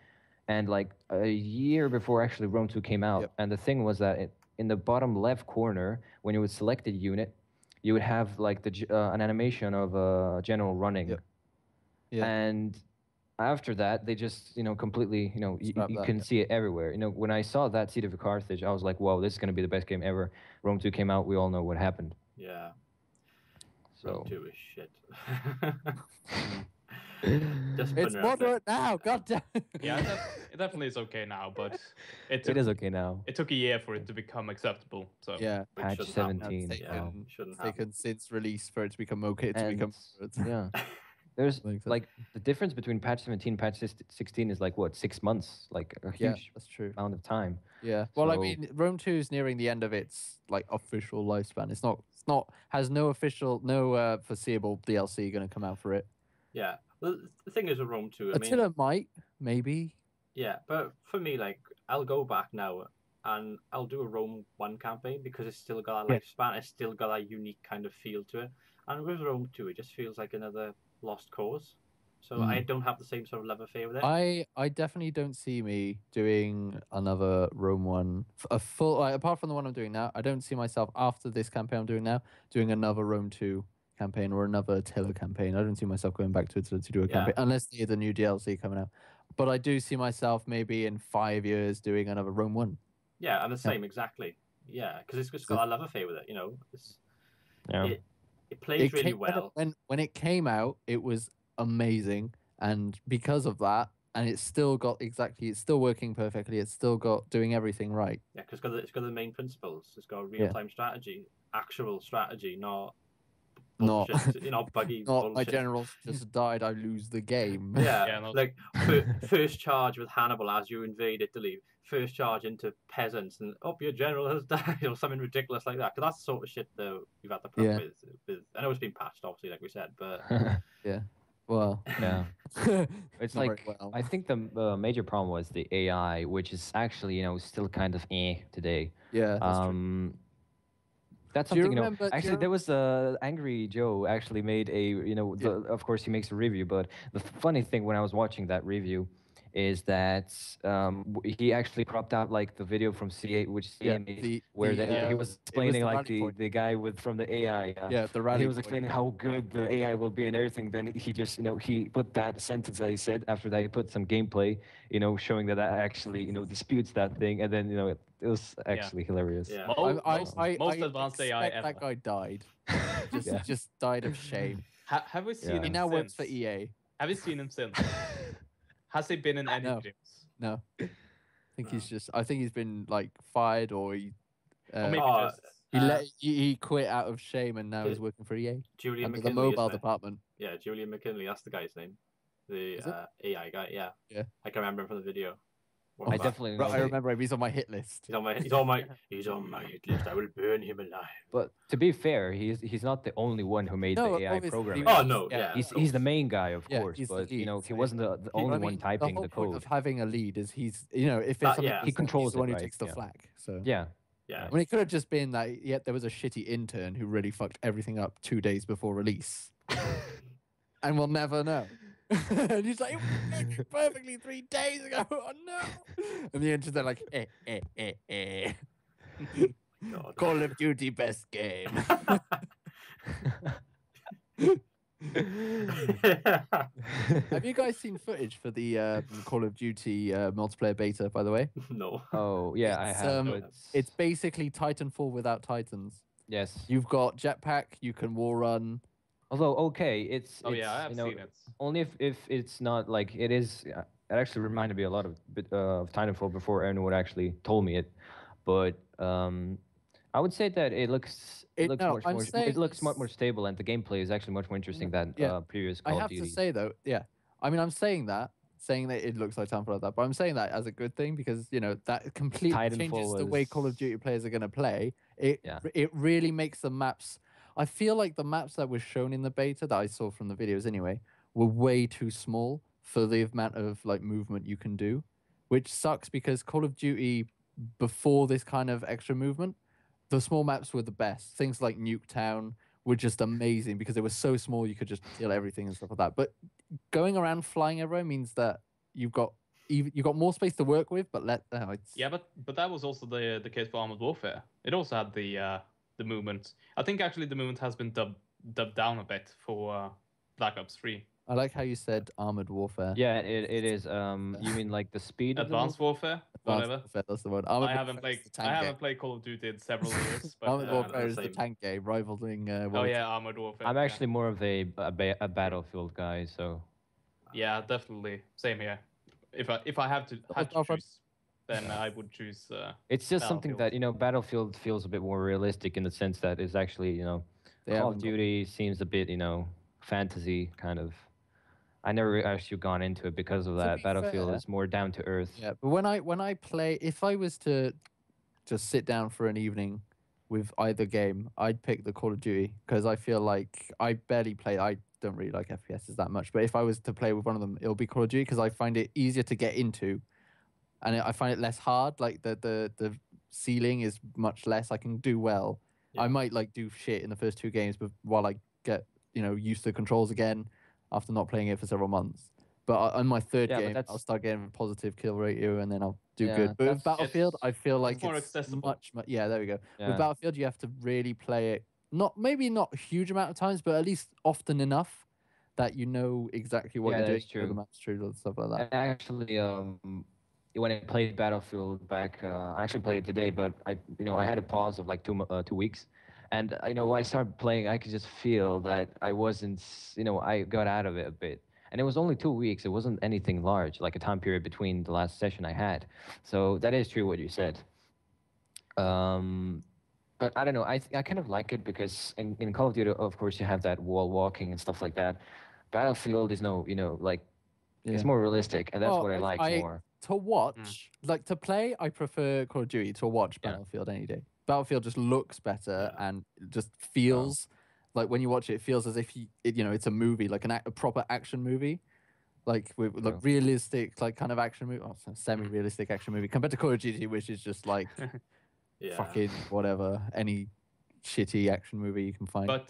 and like a year before actually Rome 2 came out, Yep. and the thing was that in the bottom left corner, when you would select a unit, you would have like an animation of a general running. Yep. Yeah. And after that, they just, completely, you Scrap that, can yeah. see it everywhere. When I saw that Seed of Carthage, I was like, wow, this is going to be the best game ever. Rome 2 came out. We all know what happened. Yeah. So Rome 2 is shit. Just It's putting it out there. moderate now. God damn. Yeah, it definitely is okay now, but it is okay now. It took a year for it to become acceptable. So Yeah. Which Patch shouldn't happen. 17. It's Yeah, taken, shouldn't it's taken happen. since release for it to become okay to And become. yeah. There's Makes sense. like the difference between patch 17 and patch 16 is like what, 6 months? Like a Yeah, huge that's true. amount of time. Yeah. Well, I So- mean, Rome 2 is nearing the end of its like official lifespan. It's not has no foreseeable DLC going to come out for it. Yeah. The thing is with Rome 2, I mean, Attila might, maybe. yeah, but for me, like, I'll go back now and I'll do a Rome 1 campaign because it's still got a lifespan. It's still got a unique kind of feel to it. And with Rome 2, it just feels like another lost cause. So I don't have the same sort of love affair with it. I definitely don't see me doing another Rome 1. A full, apart from the one I'm doing now, I don't see myself after this campaign I'm doing now doing another Rome 2 campaign or another Attila campaign. I don't see myself going back to Attila to do a campaign unless they have the new DLC coming out. But I do see myself maybe in 5 years doing another Rome 1. Yeah, and the same exactly. Yeah, because it's just got a love affair with it. It plays really well. When it came out, it was amazing, and because of that, and it's still working perfectly. It's still got doing everything right. Yeah, because it's got the main principles. It's got real-time strategy, actual strategy, not Not, bullshit, buggy not bullshit. my generals just died. I lose the game. Yeah, like first charge with Hannibal as you invade Italy. First charge into peasants, and your general has died, or something ridiculous like that. Because that's the sort of shit that we've had to put up with. I know it's been patched, obviously, like we said, but Yeah. Well. Yeah. It's not like very well. I think the major problem was the AI, which is actually still kind of today. Yeah. That's true. That's Do you something remember- Actually, there was Angry Joe actually made a of course he makes a review, but the funny thing when I was watching that review is that he actually cropped out like the video from CA, which CA made, where he was explaining like the guy from the AI. Yeah, the rally. And he was explaining how good the AI will be and everything. Then he just he put that sentence that he said after that. He put some gameplay, showing that actually disputes that thing, and then it was actually hilarious. Yeah. Most advanced AI ever. That guy died. Just died of shame. Have we seen him He now since? works for EA. Have you seen him since? Has he been in any No. games? No, I think he's been like fired, or he. Or maybe just He quit out of shame and now he's working for EA. Julian under McKinley, the mobile isn't it? department. Yeah, Julian McKinley. That's the guy's name. The Is it? AI guy. Yeah. Yeah. I can remember him from the video. I definitely know. I remember him. He's on my hit list. He's on my hit list. I will burn him alive. But to be fair, he's not the only one who made the AI obviously, program. Oh no, yeah. He's the main guy, of Yeah, course, he's the but lead, he wasn't the only one typing the the whole point code. of having a lead is he's if it's something he controls he's the one it, who right? takes the Yeah. flag. So Yeah. Yeah. I mean, it could have just been that there was a shitty intern who really fucked everything up 2 days before release, and we'll never know. And he's like, it worked perfectly 3 days ago. Oh no! And the intern's like, God. Call of Duty best game. Have you guys seen footage for the Call of Duty multiplayer beta? By the way, No. Oh yeah, I It's, have. um, it's basically Titanfall without Titans. Yes. You've got jetpack, you can wall run. Although okay, it's I have you know, seen it. only if it's not like it is. It actually reminded me a lot of Titanfall before anyone actually told me it, but I would say that it looks much more stable, and the gameplay is actually much more interesting than previous Call I of have Duty. to say though, I mean, I'm saying that it looks like Titanfall like that, but I'm saying that as a good thing because that completely changes the way Call of Duty players are going to play. It really makes the maps. I feel like the maps that were shown in the beta that I saw from the videos anyway were way too small for the amount of like movement you can do, which sucks because Call of Duty before this kind of extra movement, the small maps were the best. Things like Nuketown were just amazing because they were so small you could just kill everything and stuff like that. But going around flying everywhere means that you've got more space to work with, but but that was also the case for Armored Warfare. It also had the movement. I think actually the movement has been dubbed down a bit for Black Ops 3. I like how you said Armored Warfare. Yeah, it is. You mean like the speed? Advanced Warfare, whatever. Warfare, that's the word. I haven't played Call of Duty in several years. But, Armored Warfare is the tank game, rivaling. Armored Warfare. I'm actually more of a Battlefield guy, so. Yeah, definitely. Same here. If I had to choose, then I would choose. It's just something that Battlefield feels a bit more realistic in the sense that it's actually Call of Duty seems a bit fantasy kind of. I never actually gone into it because of that. Battlefield is more down to earth. Yeah, but when I play, if I was to just sit down for an evening with either game, I'd pick the Call of Duty because I feel like I barely play. I don't really like FPSs that much, but if I was to play with one of them, it'll be Call of Duty because I find it easier to get into, and I find it less hard. Like the ceiling is much less. I can do well. Yeah. I might do shit in the first 2 games, but while I get used to the controls again after not playing it for several months. But on my third game, I'll start getting a positive kill ratio, and then I'll do good. But with Battlefield, I feel like more accessible. Much, yeah, there we go. Yeah. With Battlefield, you have to really play it, maybe not a huge amount of times, but at least often enough that you know exactly what you're doing. True. The map's true and stuff like that. Actually, when I played Battlefield back, I actually played it today, but I had a pause of 2 weeks. And when I started playing, I could just feel that I wasn't, I got out of it a bit. and it was only 2 weeks. It wasn't anything large, like a time period between the last session I had. So that is true what you said. But I don't know. I kind of like it because in Call of Duty, of course, you have that wall walking and stuff like that. Battlefield is no, like it's more realistic, and that's Well, what I like more. To watch, like to play, I prefer Call of Duty. To watch Battlefield any day. Battlefield just looks better and it just feels like when you watch it, it feels as if it's a movie, like a proper action movie, like with like realistic, like kind of action movie, semi-realistic action movie compared to Call of Duty, which is just like fucking whatever, any shitty action movie you can find. But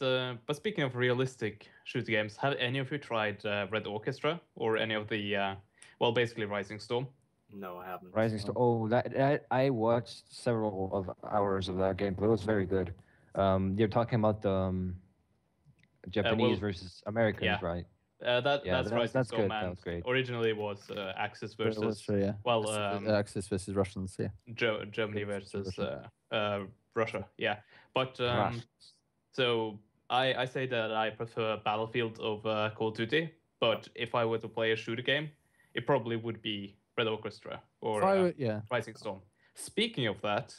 speaking of realistic shooter games, have any of you tried Red Orchestra or any of the basically Rising Storm? No, I haven't. Rising Storm. Oh, that I watched several of hours of that gameplay. It was very good. You're talking about the Japanese versus Americans, right? That's Rising Storm. Good. That was great. Originally it was Axis versus Axis versus Russians, Germany versus Russia, But so I say that I prefer Battlefield over Call of Duty. But if I were to play a shooter game, it probably would be Red Orchestra or Rising Storm. Speaking of that,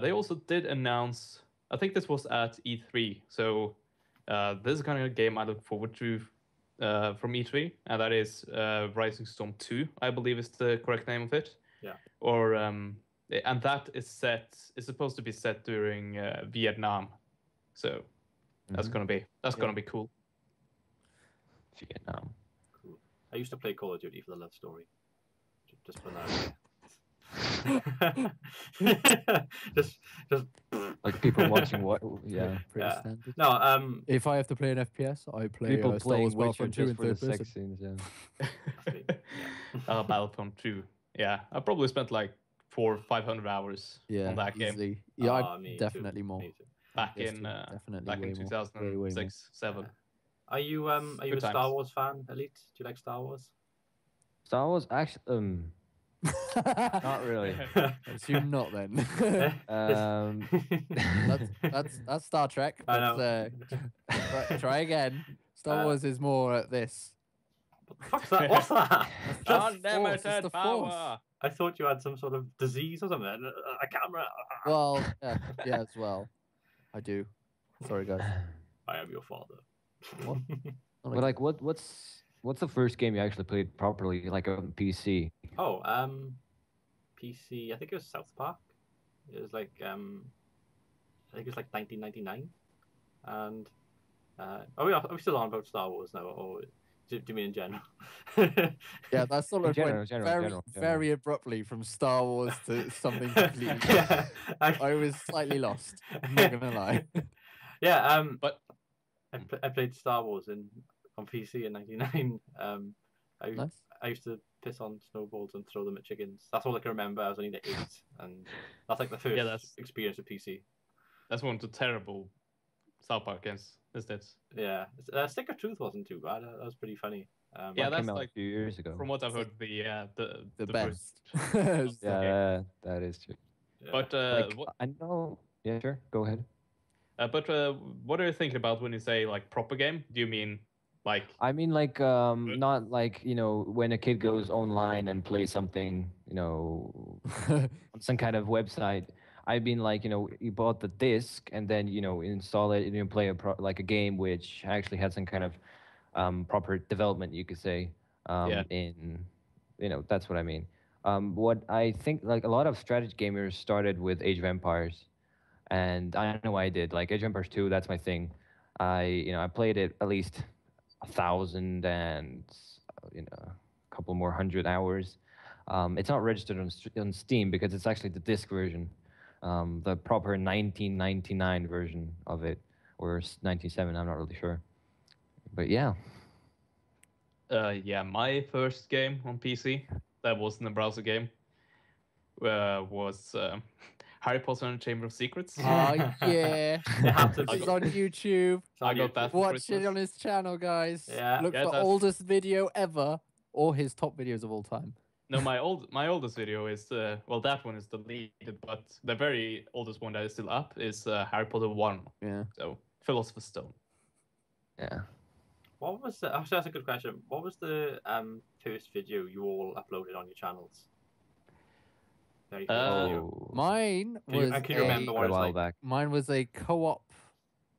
they also did announce. I think this was at E3. So this is kind of a game I look forward to from E3, and that is Rising Storm 2, I believe is the correct name of it. Yeah. Or and that is supposed to be set during Vietnam, so that's gonna be cool. Vietnam. Cool. I used to play Call of Duty for the love story. Just for that. just like people watching what? Pretty standard. No, if I have to play an FPS, I play people playing Star Wars Battlefront 2 in third person. Scenes, Battlefront 2. Yeah, I probably spent like 400 or 500 hours on that easily. game. Yeah, definitely more. Back in 2006, 7. Are you a Star Wars fan, Elite? Do you like Star Wars? Star Wars, actually, not really. Assume not then. That's Star Trek. But, try again. Star Wars is more at this. What the fuck's that? What's that? Unlimited power. I thought you had some sort of disease or something. A camera. Well, yeah, as well. I do. Sorry, guys. I am your father. What? But like, what's the first game you actually played properly, like on PC? Oh, PC. I think it was South Park. It was like I think it was like 1999. And are we still on about Star Wars now, or do you mean in general? Yeah, that's sort of general. very abruptly from Star Wars to something completely. Yeah, I was slightly lost. I'm not gonna lie. Yeah, but I played Star Wars on PC in '99. Nice. I used to piss on snowballs and throw them at chickens. That's all I can remember. I was only like 8, and that's like the first experience of PC. That's one of the terrible South Park games, isn't it? Yeah, Stick of Truth wasn't too bad. That was pretty funny. That's like a few years ago. From what I've heard, the best. Yeah, that is true. Yeah. But I know. Yeah, sure. Go ahead. But what are you thinking about when you say like proper game? Do you mean like? I mean like not like when a kid goes online and plays something on some kind of website. I mean like you bought the disc and then install it and you play like a game which actually had some kind of proper development, you could say. In that's what I mean. What I think, like a lot of strategy gamers started with Age of Empires. And I know I did. Like Age of Empires 2, that's my thing. I played it at least 1,000 and a couple more 100 hours. It's not registered on Steam because it's actually the disc version, the proper 1999 version of it, or 97. I'm not really sure. But yeah. My first game on PC that wasn't a browser game was. Harry Potter and the Chamber of Secrets. Oh yeah, it's on YouTube. I got that. Watch it on his channel, guys. Yeah. Look for oldest video ever, or his top videos of all time. No, my oldest video is that one is deleted, but the very oldest one that is still up is Harry Potter 1. Yeah. So Philosopher's Stone. Yeah. What was the? Actually, that's a good question. What was the first video you all uploaded on your channels? Very first video. Mine Can you remember what a it was while like? back. Mine was a co-op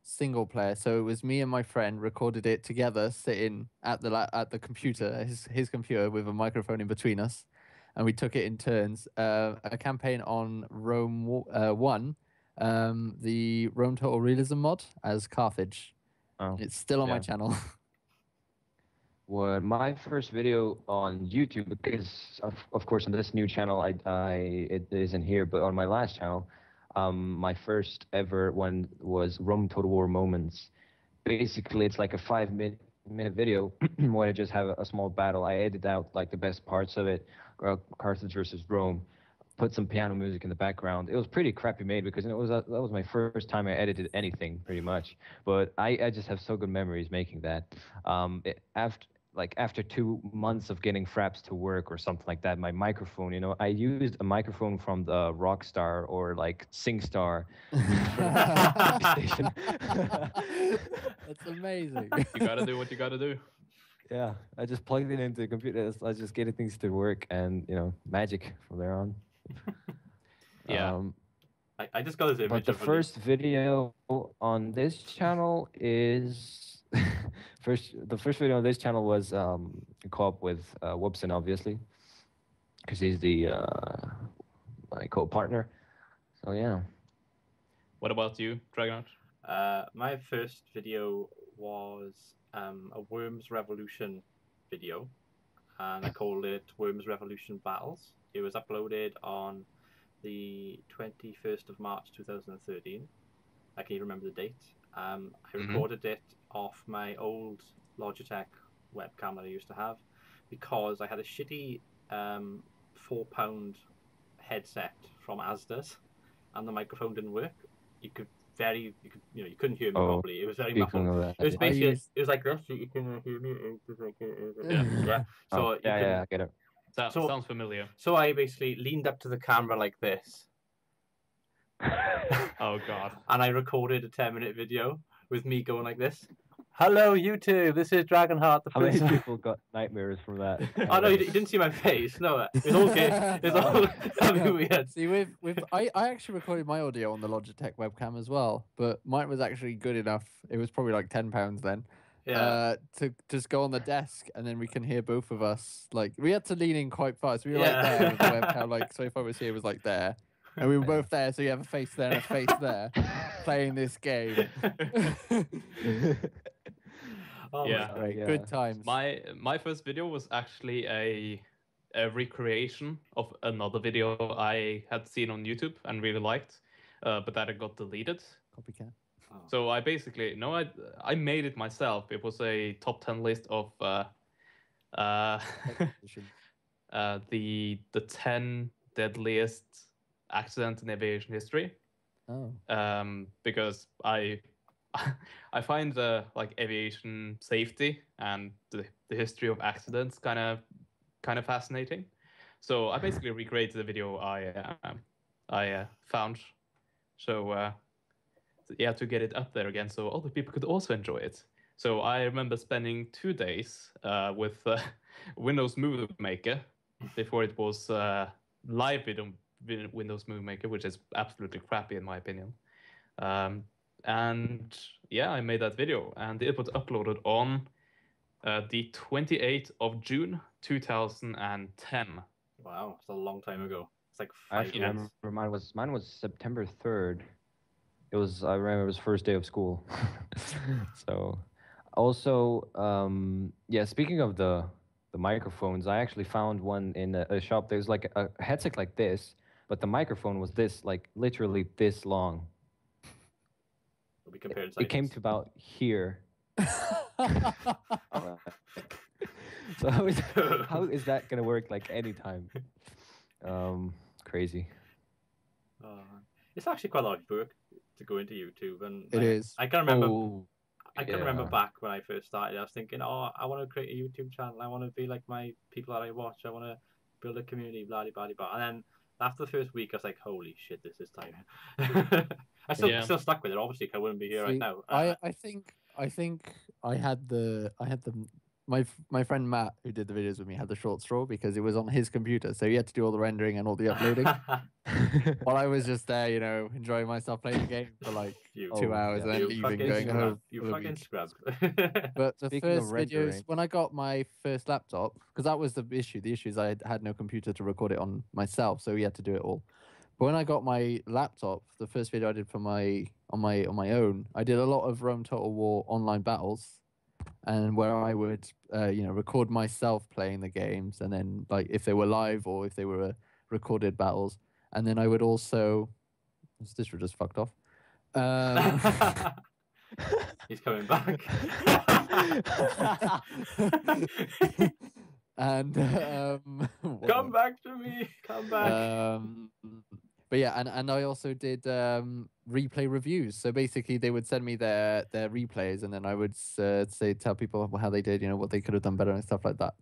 single player. So it was me and my friend recorded it together, sitting at the computer, his computer, with a microphone in between us, and we took it in turns. A campaign on Rome 1, the Rome Total Realism mod as Carthage. Oh, It's still on my yeah. channel. Well, my first video on YouTube, because of course on this new channel it isn't here, but on my last channel, my first ever one was Rome Total War moments. Basically, it's like a 5-minute video where I just have a small battle. I edited out like the best parts of it, Carthage versus Rome. Put some piano music in the background. It was pretty crappy made because that was my first time I edited anything pretty much. But I just have so good memories making that. After 2 months of getting fraps to work or something like that, my microphone, I used a microphone from the Rockstar or like SingStar for the station. That's amazing. You gotta do what you gotta do. Yeah, I just plugged it into the computer. I was just getting things to work, and magic from there on. Yeah. I just got this image. But the first video on this channel is the first video on this channel was a co-op with Whoopson, obviously, because he's the my co-partner. So yeah. What about you, Dragonheart? My first video was a Worms Revolution video, and I called it Worms Revolution Battles. It was uploaded on the 21st of March 2013. I can't even remember the date. I recorded it off my old Logitech webcam that I used to have because I had a shitty £4 headset from Asda's, and the microphone didn't work. You couldn't hear me properly. It was very muffled. It was basically it was like this. You can hear me. It was like yeah. So I get it. Sounds familiar. So I basically leaned up to the camera like this. Oh god. And I recorded a 10-minute video with me going like this. Hello YouTube, this is Dragonheart the How many Prince. people got nightmares from that? Oh no, you didn't see my face. No, it's all good. It's all weird. See, I actually recorded my audio on the Logitech webcam as well, but mine was actually good enough. It was probably like £10 then. Yeah. To just go on the desk, and then we can hear both of us. Like, we had to lean in quite fast. We were like there with the webcam. Like, so if I was here, it was like there, and we were both there. So you have a face there and a face there, playing this game. Yeah. Great. Good times. My first video was actually a recreation of another video I had seen on YouTube and really liked, but that it got deleted. Copycat. So I basically I made it myself. It was a top 10 list of the 10 deadliest accidents in aviation history. Oh. Because I find like aviation safety and the history of accidents kind of fascinating. So I basically recreated the video I found. So to get it up there again so other people could also enjoy it. So I remember spending 2 days with Windows Movie Maker before it was live Windows Movie Maker, which is absolutely crappy in my opinion. And yeah, I made that video, and it was uploaded on the 28th of June 2010. Wow, it's a long time ago. It's like 5 I actually years. remember mine was September 3rd. I remember it was first day of school. So, also, speaking of the microphones, I actually found one in a shop. There's like a headset like this, but the microphone was this, like literally this long. We compared It came to about here. So how is that gonna work like anytime? Crazy. It's actually quite a lot of work to go into YouTube, and It is. I can remember. Oh, I can remember back when I first started. I was thinking, I want to create a YouTube channel. I want to be like my people that I watch. I want to build a community. Blah blah blah. And then after the first week, I was like, holy shit, this is tiring. I still stuck with it. Obviously, I wouldn't be here right now. I think I think my friend Matt, who did the videos with me, had the short straw because it was on his computer, so he had to do all the rendering and all the uploading. While I was just there, enjoying myself playing the game for like You- 2 hours yeah. and then You leaving, fucking going scrub. home. You for the fucking week. scrub. But the Speaking of first videos, rendering- when I got my first laptop, because that was the issue. The issue is I had no computer to record it on myself, so we had to do it all. But when I got my laptop, the first video I did on my own, I did a lot of Rome Total War online battles, and where I would record myself playing the games, and then like if they were live or if they were recorded battles, and then I would also Stifsre just fucked off. He's coming back. And Come back to me. Come back. But yeah, and I also did replay reviews. So basically, they would send me their replays, and then I would tell people how they did, what they could have done better and stuff like that.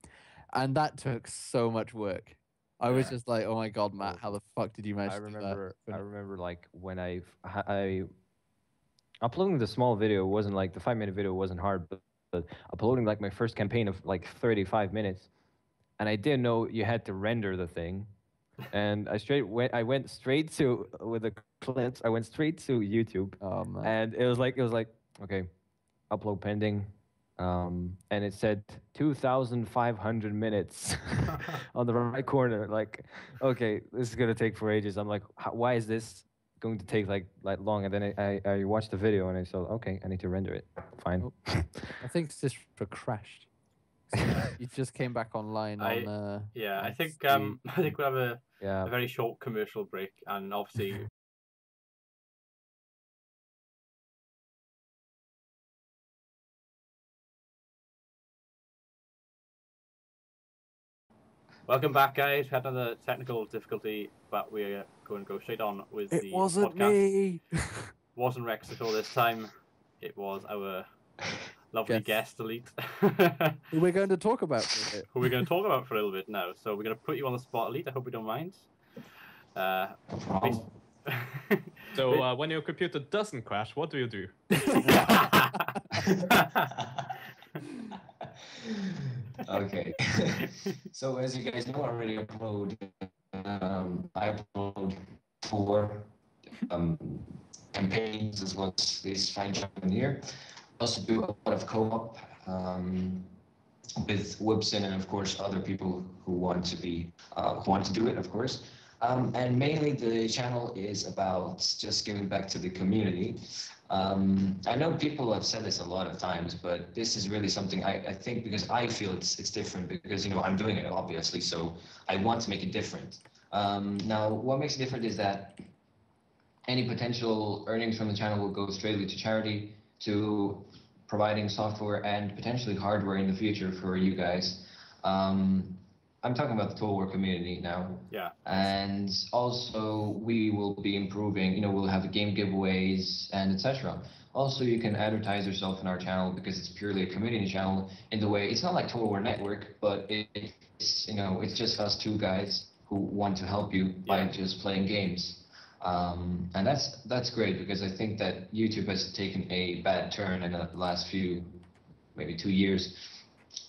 And that took so much work. I was just like, oh my god, Matt, how the fuck did you manage I to do remember. that? I remember like when I uploading the small video wasn't like the 5-minute video wasn't hard, but uploading like my first campaign of like 35 minutes, and I didn't know you had to render the thing, and I went straight to with the clips. I went straight to YouTube, Oh man. and it was like okay, upload pending, and it said 2,500 minutes on the right corner. Like, okay, this is gonna take for ages. I'm like, why is this going to take like long? And then I watched the video and I saw, okay, I need to render it. Fine. Oh. I think Stifsre crashed. He just came back online on. Yeah, I on think Steam. I think we'll have a Yeah. very short commercial break, and obviously. Welcome back, guys. We had another technical difficulty, but we're going to go straight on with the It wasn't podcast. me. Wasn't Rex at all this time. It was our lovely guest, Elite. Who we're going to talk about for a bit. Who we're going to talk about for a little bit now. So we're going to put you on the spot, Elite. I hope you don't mind. So when your computer doesn't crash, what do you do? Okay. So as you guys know, I already upload. I upload 4 campaigns as well as this fine gentleman here. I also do a lot of co-op with Wibson and of course other people who want to do it, of course. And mainly the channel is about just giving back to the community. I know people have said this a lot of times, but this is really something I think because I feel it's different because I'm doing it obviously, so I want to make it different. Now, what makes it different is that any potential earnings from the channel will go straightly to charity, to providing software and potentially hardware in the future for you guys. I'm talking about the Total War community now. Yeah. And also we will be improving, we'll have game giveaways and etc. Also, you can advertise yourself in our channel because it's purely a community channel in the way, it's not like Total War Network, but it's, it's just us 2 guys who want to help you by just playing games. And that's great because I think that YouTube has taken a bad turn in the last maybe 2 years.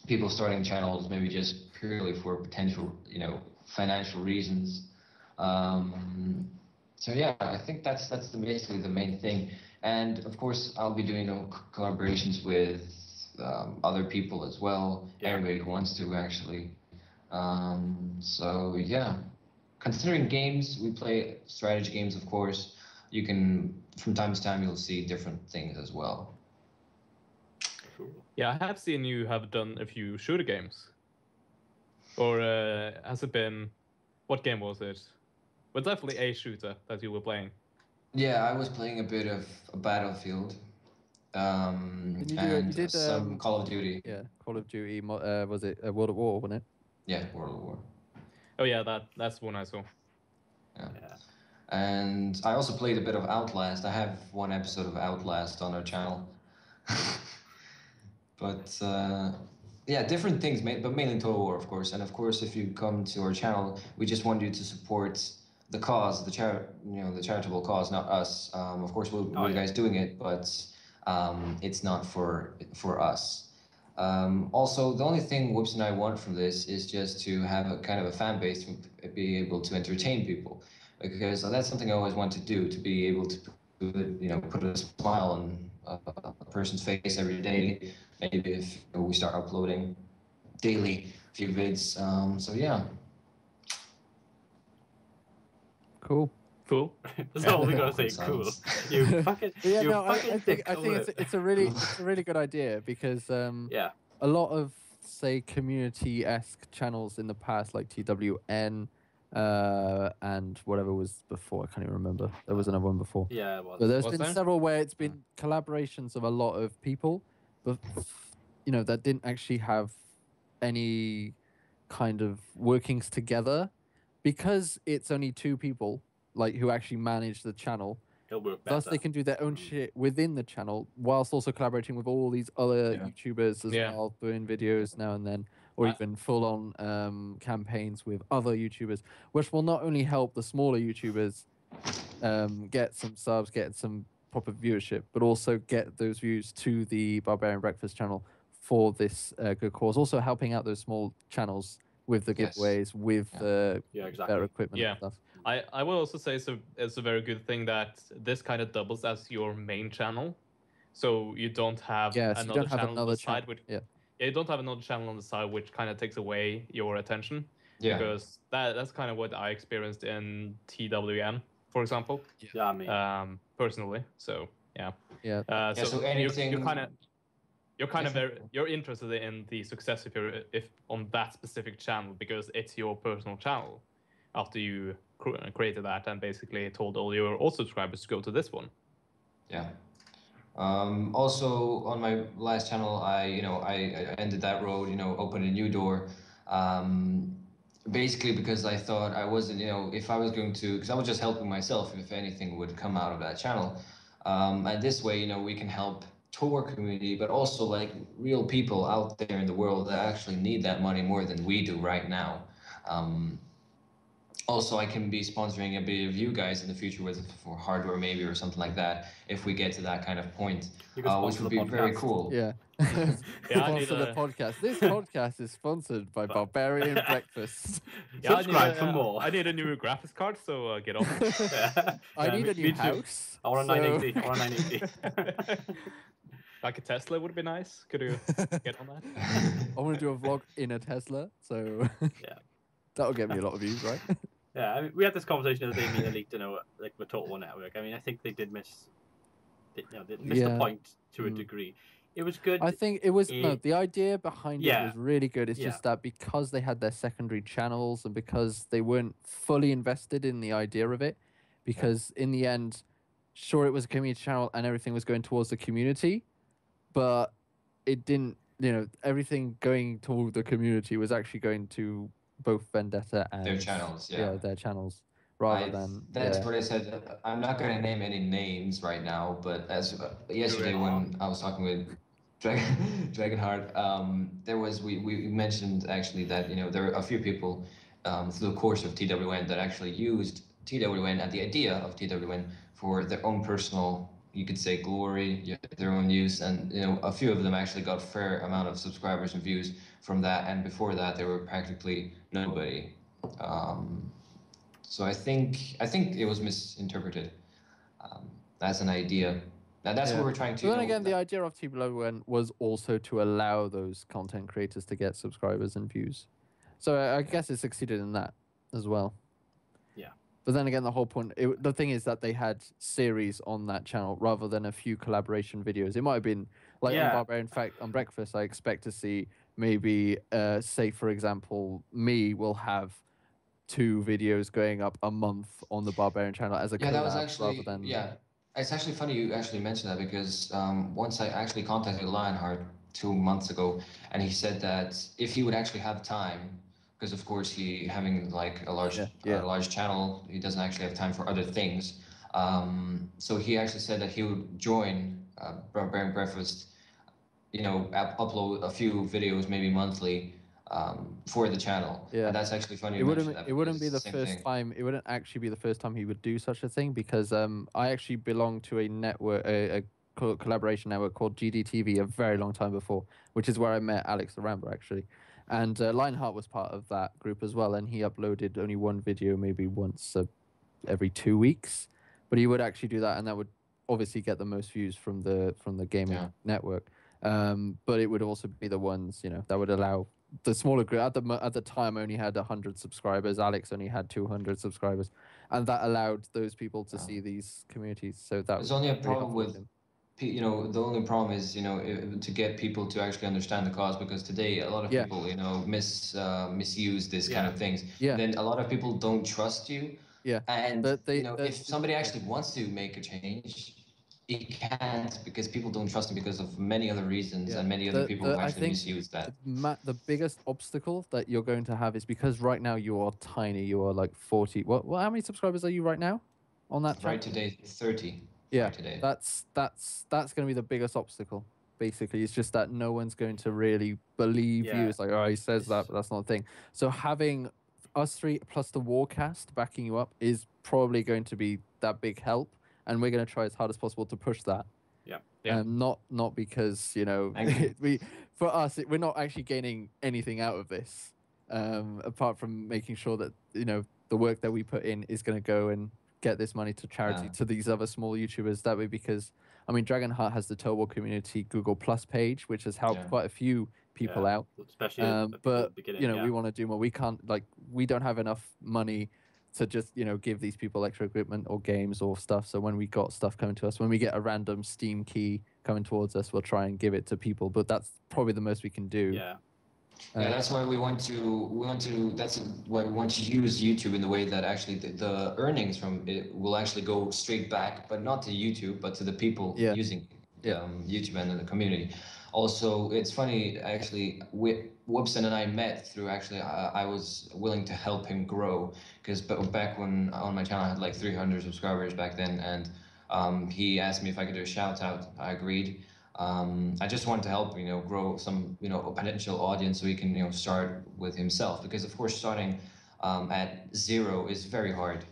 People starting channels maybe just purely for potential, financial reasons. So yeah, I think that's basically the main thing. And of course, I'll be doing collaborations with other people as well. Yeah. Everybody who wants to actually. So yeah, considering games, we play strategy games, of course. You can, from time to time, you'll see different things as well. Yeah, I have seen you have done a few shooter games. Or has it been... What game was it? But definitely a shooter that you were playing. Yeah, I was playing a bit of Battlefield. You did some Call of Duty. Yeah, Call of Duty. Was it World at War, wasn't it? Yeah, World of War. Oh yeah, that's one I saw. Yeah. And I also played a bit of Outlast. I have 1 episode of Outlast on our channel. But yeah, different things, but mainly Total War, of course. And of course, if you come to our channel, we just want you to support the cause, the charitable cause, not us. Of course, we're guys doing it, but it's not for us. Also, the only thing Whoops and I want from this is just to have a kind of a fan base to be able to entertain people, because that's something I always want to do, to be able to put a smile on a person's face every day. Maybe if we start uploading daily a few vids. So yeah. Cool. Cool. That's all we gotta say. Cool. You fucking. Yeah, you no, fucking I think it's a really good idea, because Yeah. a lot of, say, community-esque channels in the past, like TWN, and whatever was before, I can't even remember. There was another one before. Yeah, it was. But there's Was been there? several where it's been collaborations of a lot of people, but that didn't actually have any kind of workings together, because it's only two people like who actually manage the channel. It'll work better. Thus, they can do their own shit within the channel, whilst also collaborating with all these other YouTubers as well, doing videos now and then, or even full-on campaigns with other YouTubers, which will not only help the smaller YouTubers get some subs, get some proper viewership, but also get those views to the Barbarian Breakfast channel for this good cause. Also helping out those small channels with the giveaways, with the better equipment and stuff. I will also say it's a very good thing that this kind of doubles as your main channel, so you don't have another channel on the side. You don't have another channel on the side which kind of takes away your attention. Yeah. Because that's kind of what I experienced in TWM, for example. Yeah, I mean, personally. So yeah. So anything you're interested in the success if on that specific channel, because it's your personal channel. After you created that and basically told all your subscribers to go to this one. Yeah. Also, on my last channel, I ended that road, opened a new door. Basically because I thought I wasn't, if I was going to, because I was just helping myself if anything would come out of that channel. And this way, we can help tour community, but also like real people out there in the world that actually need that money more than we do right now. Also, I can be sponsoring a bit of you guys in the future for hardware maybe or something like that if we get to that kind of point, which would be very cool. Yeah. Sponsor the podcast. This podcast is sponsored by Barbarian Breakfast. Subscribe for more. I need a new graphics card, so get on. I need a new house. I want a 980. Like a Tesla would be nice. Could you get on that? I want to do a vlog in a Tesla, so that'll get me a lot of views, right? Yeah, I mean, we had this conversation the other day, me and Elite, like the Total War Network. I mean, I think they did miss, they missed the point to a degree. It was good. I think it was the idea behind it was really good. It's just that because they had their secondary channels and because they weren't fully invested in the idea of it, because in the end, sure, it was a community channel and everything was going towards the community, but it didn't. Everything going toward the community was actually going to both Vendetta and their channels. Their channels. Rather than that's what I said. I'm not going to name any names right now, but as yesterday when I was talking with Dragonheart, we mentioned actually that there are a few people through the course of TWN that actually used TWN and the idea of TWN for their own personal, you could say, glory, their own use, and a few of them actually got a fair amount of subscribers and views from that, and before that they were practically nobody. So I think it was misinterpreted as an idea. Now that's what we're trying to. But then again, the idea of TWN was also to allow those content creators to get subscribers and views. So I guess it succeeded in that as well. Yeah. But then again, the whole point, the thing is that they had series on that channel rather than a few collaboration videos. It might have been like on Barbarian Fact on Breakfast. I expect to see maybe, say for example, me will have 2 videos going up a month on the Barbarian channel as a collab, that was actually rather than It's actually funny you actually mentioned that, because once I actually contacted Lionheart 2 months ago, and he said that if he would actually have time, because of course he having like a large channel, he doesn't actually have time for other things. So he actually said that he would join Barbarian Breakfast, upload a few videos maybe monthly for the channel. Yeah, and that's actually funny. It wouldn't be the first time. It wouldn't actually be the first time he would do such a thing, because I actually belong to a network, a collaboration network called GDTV a very long time before, which is where I met Alex the Rambler actually. And Lionheart was part of that group as well, and he uploaded only one video, maybe once every 2 weeks, but he would actually do that, and that would obviously get the most views from the gaming network. But it would also be the ones, that would allow the smaller group. At the time, only had 100 subscribers. Alex only had 200 subscribers, and that allowed those people to see these communities. So that There's was only a very problem helpful to with, him. the only problem is, to get people to actually understand the cause, because today a lot of Yeah. people, misuse this kind of things. Yeah. Then a lot of people don't trust you. Yeah. And, But if somebody actually wants to make a change, he can't, because people don't trust him because of many other reasons, and many other people who I actually think misuse that. the biggest obstacle that you're going to have is because right now you are tiny. You are like 40. What? How many subscribers are you right now on that channel? Right today, 30. Yeah, right today. that's going to be the biggest obstacle. Basically, it's just that no one's going to really believe you. It's like, oh, he says that, but that's not a thing. So having us three plus the Warcast backing you up is probably going to be that big help, and we're going to try as hard as possible to push that. Yeah. Not because for us we're not actually gaining anything out of this, apart from making sure that the work that we put in is going to go and get this money to charity to these other small YouTubers. That way, because Dragonheart has the Total War community Google Plus page, which has helped quite a few people out. Especially at the beginning. We want to do more. We can't we don't have enough money to just give these people extra equipment or games or stuff. So when we got stuff coming to us, when we get a random Steam key coming towards us, we'll try and give it to people. But that's probably the most we can do. Yeah, that's why we want to. That's why we want to use YouTube in the way that actually the earnings from it will actually go straight back, but not to YouTube, but to the people using YouTube and the community. Also, it's funny actually. Wobson and I met through actually. I was willing to help him grow, because back when on my channel I had like 300 subscribers back then, and he asked me if I could do a shout out. I agreed. I just wanted to help, grow some, a potential audience, so he can, start with himself, because of course starting at zero is very hard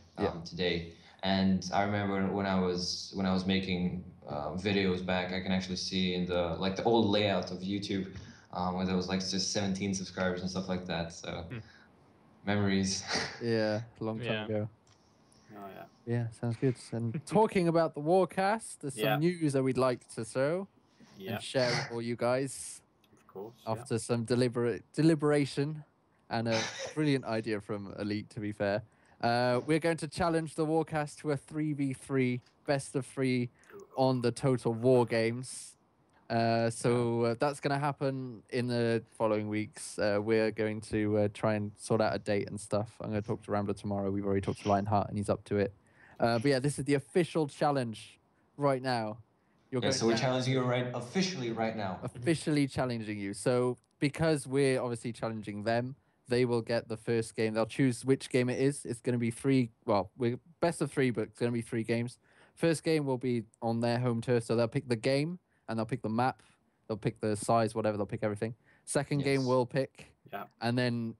today. And I remember when I was making videos back, I can actually see in the old layout of YouTube, where there was just 17 subscribers and stuff like that. So memories. Yeah, long time ago. Oh yeah. Yeah, sounds good. And talking about the Warcast, there's some news that we'd like to throw and share with all you guys. Of course. After some deliberation and a brilliant idea from Elite, to be fair. We're going to challenge the Warcast to a 3v3 best of 3 on the Total War games. So that's going to happen in the following weeks. We're going to try and sort out a date and stuff. I'm going to talk to Rambler tomorrow. We've already talked to Lionheart, and he's up to it. But yeah, this is the official challenge right now. So we're challenging you officially right now. Officially challenging you. So because we're obviously challenging them, they will get the first game. They'll choose which game it is. It's going to be 3. Well, we're best of 3, but it's going to be 3 games. First game will be on their home turf, so they'll pick the game and they'll pick the map. They'll pick the size, whatever. They'll pick everything. Second game we'll pick. Yeah. And then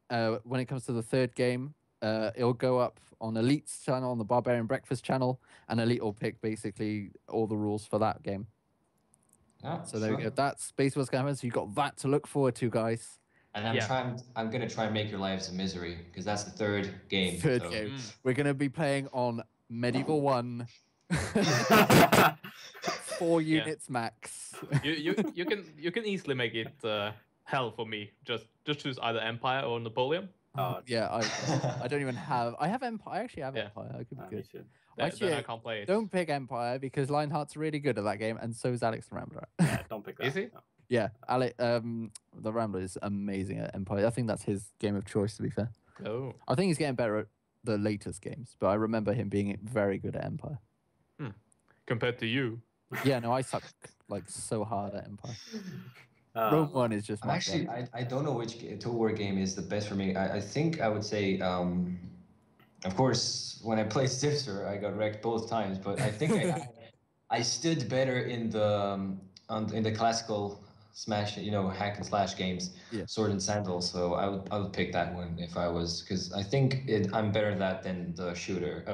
when it comes to the third game, it'll go up on Elite's channel, on the Barbarian Breakfast channel, and Elite will pick basically all the rules for that game. So there we go. That's basically what's going to happen. So you've got that to look forward to, guys. And I'm going to try and make your lives a misery, because that's the third game. Third game. We're going to be playing on Medieval 1. 4 units max. You can easily make it hell for me. Just choose either Empire or Napoleon. Yeah, I don't even have. I have Empire. I actually have Empire. I could be good. Then I can't play it. Don't pick Empire, because Lionheart's really good at that game, and so is Alex the Rambler. Yeah, don't pick that. Is he? No. Yeah, the Rambler is amazing at Empire. I think that's his game of choice, to be fair. Oh. I think he's getting better at the latest games, but I remember him being very good at Empire. Compared to you. Yeah, no, I suck so hard at Empire. Rome 1 is just my actually, I don't know which Total War game is the best for me. I think I would say, of course, when I played Stifsre, I got wrecked both times, but I think I stood better in the classical smash, hack and slash games, Sword and Sandal. So I would pick that one if I was, because I think I'm better at that than the shooter.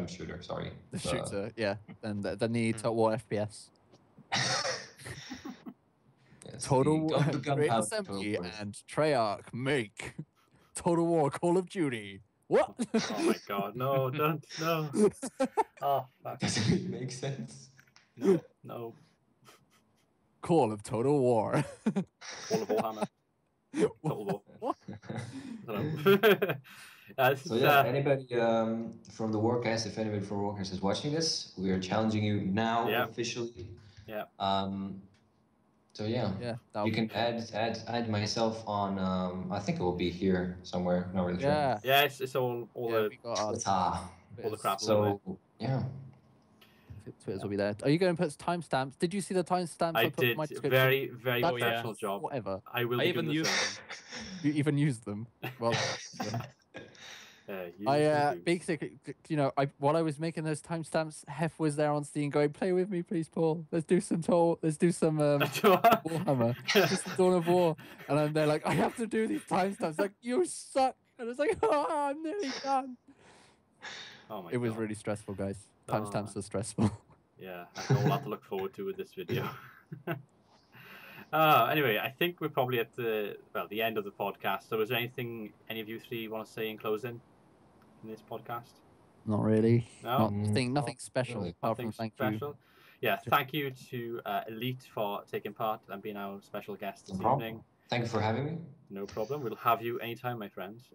Sorry. The shooter, yeah, and the Total War FPS. That's Total the War, Gun- the Great Gunpowder Assembly Total War. and Treyarch make Total War Call of Duty. What? Oh my god, no, don't, no. Oh, fuck. Doesn't it make sense? No, no. Call of Total War. All of Warhammer. Total War. What? I don't know. This So is, yeah, anybody from the Warcast, if anybody from Warcast is watching this, we are challenging you now Yeah. officially. Yeah. So yeah, Yeah, you can add myself on. I think it will be here somewhere. Not really yeah. yeah, it's all Yeah, the we got our sure. Ah, all the crap. so yeah, Twitters will be there. Are you going to put timestamps? Did you see the timestamps I put in did my description? very, very That's professional job. Whatever. I will. I be even doing the used same. You even used them. Well, You I do. basically, while I was making those timestamps, Hef was there on Steam going, "Play with me, please, Paul. Let's do some Warhammer, just the Dawn of War." And I'm there like, "I have to do these timestamps." Like, you suck. And it's like, "Oh, I'm nearly done." Oh my It was God. really stressful, guys. Timestamps Oh. are stressful. Yeah, that's all I have to look forward to with this video. Anyway, I think we're probably at the end of the podcast. So, is there anything any of you three want to say in closing in this podcast? Not really. No? Nothing special really. apart from Nothing thank you. special. Yeah, thank you to Elite for taking part and being our special guest this No problem. evening. Thank you for having me. No problem. We'll have you anytime, my friends.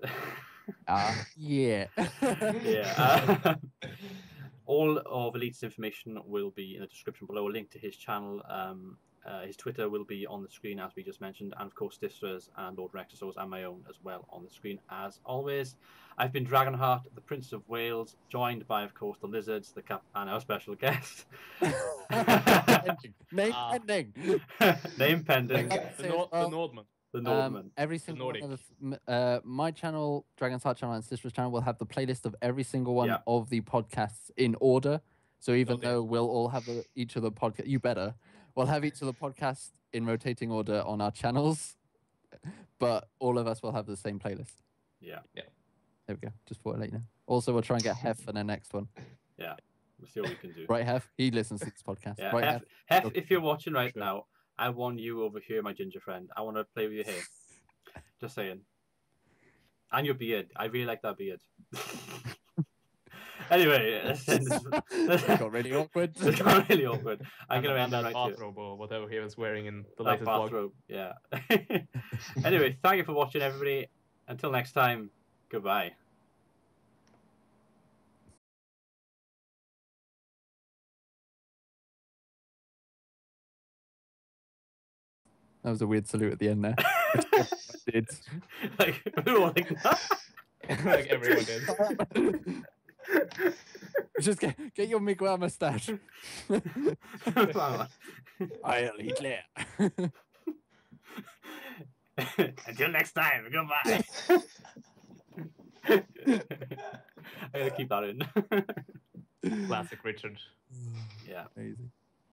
Yeah. Yeah. All of Elite's information will be in the description below. A link to his channel, his Twitter will be on the screen as we just mentioned, and of course Stifsre's and Lord Rexosaur's and my own as well on the screen as always. I've been Dragonheart, the Prince of Wales, joined by of course the Lizards, the Cap, and our special guest. Name pending. Name pending. The Nordman. The Nordman. Every single one Nordic. of my channel, Dragon's Heart channel, and Stifsre's channel will have the playlist of every single one Yeah. of the podcasts in order. So even Okay. though we'll all have each of the podcast, we'll have each of the podcasts in rotating order on our channels, but all of us will have the same playlist. Yeah. There we go. Just thought I'd let you know. Also, we'll try and get Hef for the next one. Yeah. We'll see what we can do. Right, Hef? He listens to this podcast. Yeah. Right, Hef, if you're watching right now, I want you over here, my ginger friend. I want to play with your hair. Just saying. And your beard. I really like that beard. Anyway, It got really awkward. It's got really awkward. I'm going to end that that right here. bathrobe or whatever he was wearing in the That latest vlog. bathrobe, yeah. Anyway, thank you for watching, everybody. Until next time, goodbye. That was a weird salute at the end there. Did. Like, we were all like that. Like everyone did. Just get your Miguel mustache. I'll eat later. Until next time, goodbye. I'm gonna keep that in. Classic Richard. Yeah. Amazing.